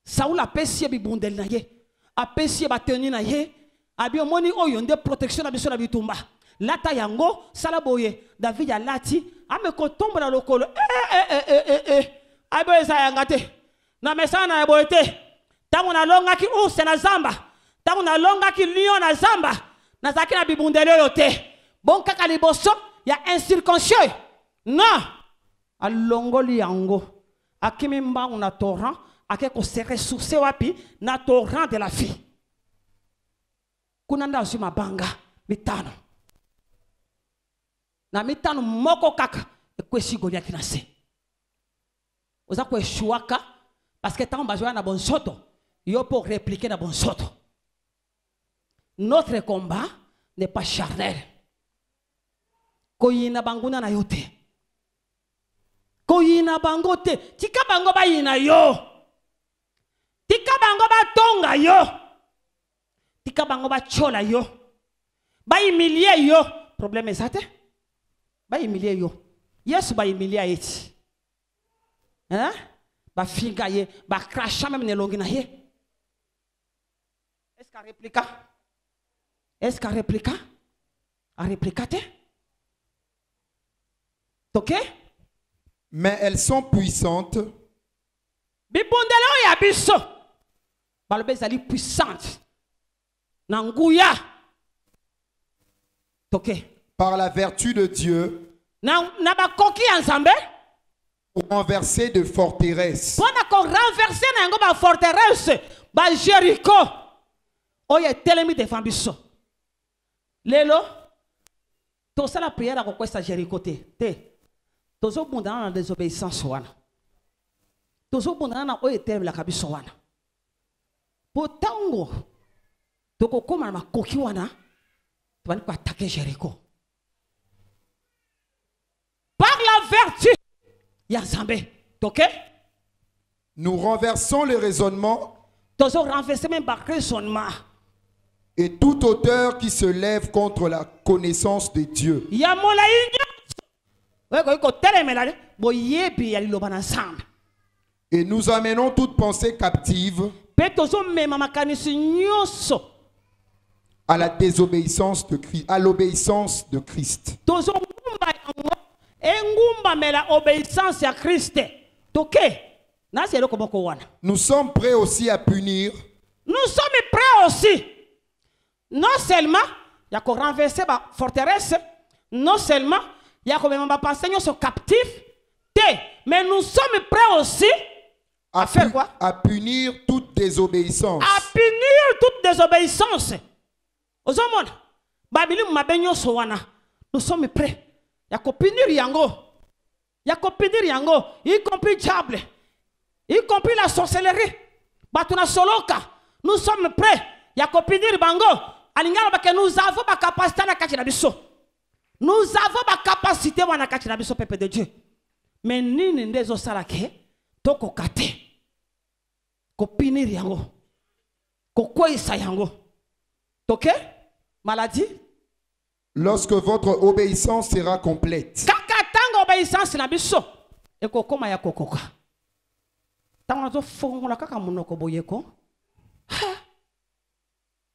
Saoul apesi bibundeli na ye. Apesi bateni na ye. Abi omoni oyo nde protection na biso na bitumba. Lata yango salaboye David ya lati ame ko tomba na lokolo. Abo esa yangate. Na mesana ya boyete. Tangu na longa ki use na zamba. Tangu na longa ki lion na zamba. Na zaki na bibundeli oyo te. Bon kaka liboso ya incirconcieux. Non. Alongoli yango. Akimi mbangu na torrent. Ake ko se ressourcer wapi na torrent de la vie. Kunanda zuma banga mitano. Na mitano moko kaka ekwesi golia kinase. Oza ko eshuaka parce que tant bajoya na bon soto, yo pour répliquer na bon soto. Notre combat n'est pas charnel. Koyina banguna na yote. Koyina bangote, tika bango ba yina yo. Tika bango ba tonga yo. Tika bango ba chola yo. Ba humilier yo. Problème est ça te? Ba humilier yo. Yes ba humilier eti. Hein? Ba finga ye, ba crasha même ne longi na ye. Est-ce qu'à réplica? Est-ce qu'à réplica? À réplica te? Ok? mais elles sont puissantes Bibondelo ya biso. Balobe zali puissante. Nanguya. Ok. par la vertu de Dieu Na ba koki ensemble. pour renverser de forteresses, Pona ko renverser na ngo ba forteresse ba Jéricho. Oye telemi devant biso. Lelo to sala prière ko kwesa Jéricho te. Tozo bundana na désobéissance wana. Tozo bundana na oye telemi la kabiso wana. Potango toko koma na koki wana tobani ko attaquer Jéricho. Par la vertu ya Nzambe. Ok? nous renversons le raisonnement Tozo renverser même par raisonnement. et toute hauteur qui se lève contre la connaissance de Dieu. Ya mola inyo. Weko iko telemela de boyebi ya liloba na ensemble. Et nous amenons toute pensée captive Pe tozo mema makanisi nyonso. à la désobéissance de Christ, à l'obéissance de Christ. Tozo ngumba yango engumba mela obéissance ya Christ. Toke. Na c'est le komoko wana. Nous sommes prêts aussi à punir Nous sommes prêts aussi. Non seulement il y a qu'on renverser la forteresse, non seulement il y a qu'on même pas passer sur captif, mais nous sommes prêts aussi à faire quoi? à punir toute désobéissance. À punir toute désobéissance. Aux hommes, Babylone m'a baigné sur wana. Nous sommes prêts. Il y a copinir yango. Il y a copinir yango. Y compris diable. Y compris la sorcellerie. Batuna soloka. Nous sommes prêts. Il y a copinir bango. Alingala que nous avons la capacité na kati na biso. Nous avons la capacité na kati na biso peuple de Dieu. Mais nini ndezo salake toko kate. Copinir yango. Kokwesa yango. OK? Maladie. Lorsque votre obéissance sera complète. Kakatanga obéissance na biso. Eko koma ya kokoka. Tango zo fongola kaka munoko boyeko.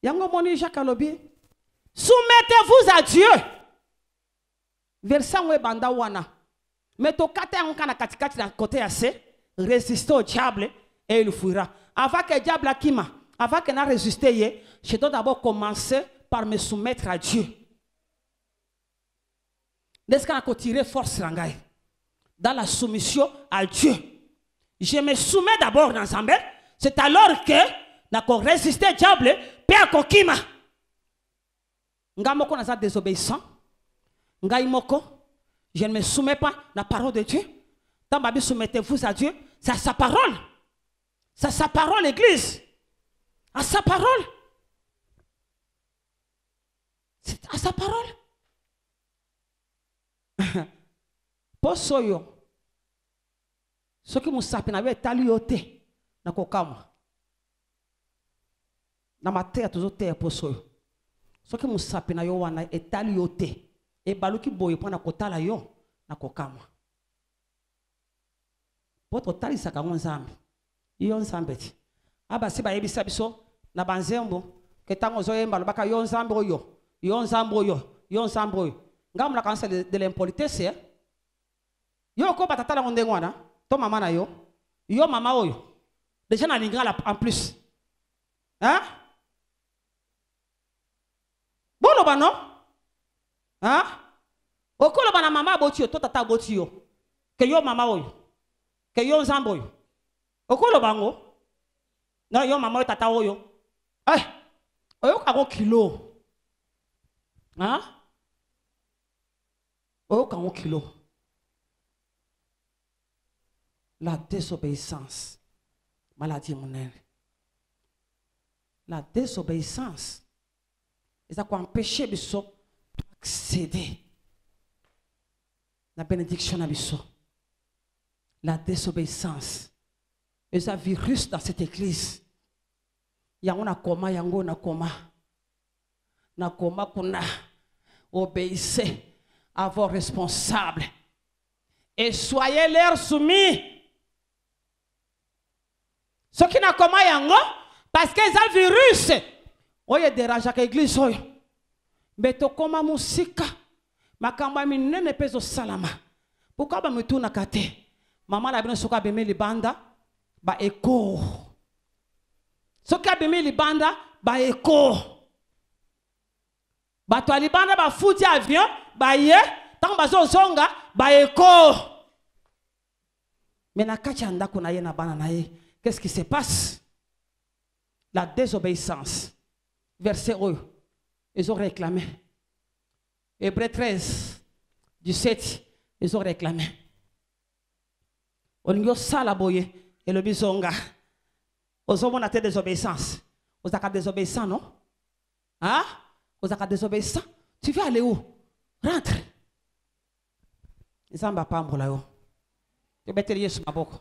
Yango moni Jacques alobi. Soumettez-vous à Dieu. Verset ngwe banda wana. Meto kata yango kana katikati na côté assez. Résistez au diable et il fuira. Avant que le diable akima, avant que n'a résisté, je dois d'abord commencer par me soumettre à Dieu. Est-ce qu'on a tiré force dans la soumission à Dieu? Je me soumets d'abord dans Zambé. C'est alors que n'a résisté au diable, père kokima. Nga moko na désobéissant. Nga imoko, je ne me soumets pas à la parole de Dieu. Tant que soumettez-vous à Dieu, c'est à sa parole. C'est à sa parole, l'église. À sa parole. C'est à sa parole. Posoyo. Ce qui m'a sapé n'avait talioté. Na kokama. Na maté toujours terre posoyo. Ce qui m'a sapé na yo wana est talioté. Et baluki boye pona kotala yo na kokama. Poto tali saka nzambe. Iyo nzambe ti. Aba siba yebisa biso na banzembo ketango zoyemba lobaka yo nzambe oyo. Yo nzambe oyo. Yo nzambe oyo. Ngam la kansa de l'impolitesse. Yo ko batatala ngondengwana. To mama na yo. Yo mama oyo. Déjà na lingala en plus. Hein? Bono bano? Hein? Okolo bana mama boti yo to tata boti yo. Que yo mama oyo. Que yo nzambe oyo. Okolo bango. Na yo mama oyo tata oyo. Oyo kako kilo. Hein? Oyo kako kilo. La désobéissance. Maladie monnaie. La désobéissance. Ça peut empêcher biso d'accéder la bénédiction à biso. La désobéissance. Et ça virus dans cette église. Yango na koma, yango na koma. Na koma kuna. Obéissez à vos responsables. Et soyez leur soumis. Ce qui n'a koma yango, parce que ça virus. Oye dérange à l'église. Mais to koma musika. Makamba minene peso salama. Pourquoi ba mutu na kate? Maman la bino soka beme libanda. Ba eko. Soka beme libanda. Ba eko. Ba to libanda ba futi avion. Ba ye. Tant ba zonga. Ba eko. Mais na kacha ndako na ye na bana na ye. Qu'est-ce qui se passe? La désobéissance. Verset 1. Ils ont réclamé. Hébreux 13, 17. Ils ont réclamé. On y a ça la boye. Et le bisonga. Aux hommes on a désobéissance. Aux avez désobéissant, non? Hein? Aux avez désobéissant. Tu veux aller où? Rentre. Ils n'ont pas là haut. Tu vas te lier sur ma boca.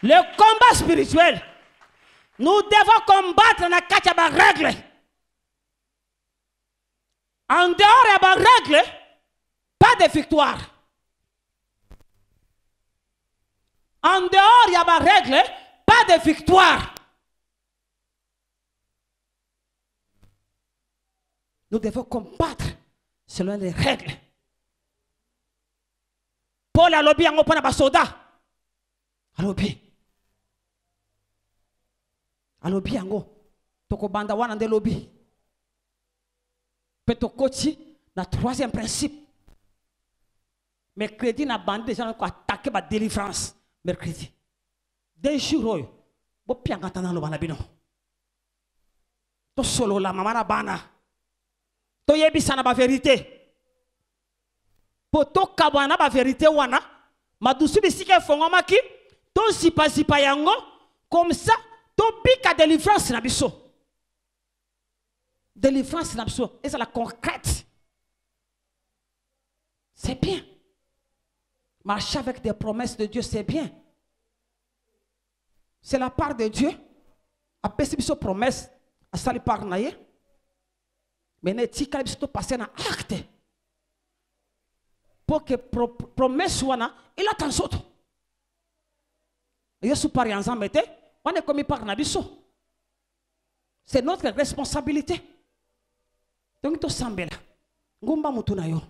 Le combat spirituel. Nous devons combattre dans la règle. En dehors de la règle, pas de victoire. En dehors de la règle, pas de victoire. Nous devons combattre selon les règles. Paul a lobby en opana basoda. A lobby. A lobby ango. Toko banda wana de lobby. Petokoti na troisième principe. Mercredi na bande des gens qui attaqué la délivrance. Mercredi. Des jours, bo pianga tana lo bana bino. To solo la mama na bana. toyebisa na ba vérité pour to kabana ba vérité wana madusu bisike fongomaki to zipa yango comme ça to bika délivrance na biso et c'est la concrète. C'est bien. Marcher avec des promesses de Dieu, c'est bien. C'est la part de Dieu. Après, si vous promesse, à sali par naïe. Mais ne tika biso passer na acte. Pour que promesse wana, il attend soto. Et sous par ensemble, on est commis par nabiso. C'est notre responsabilité. Donc, to sambela. Ngumba mutu na yo.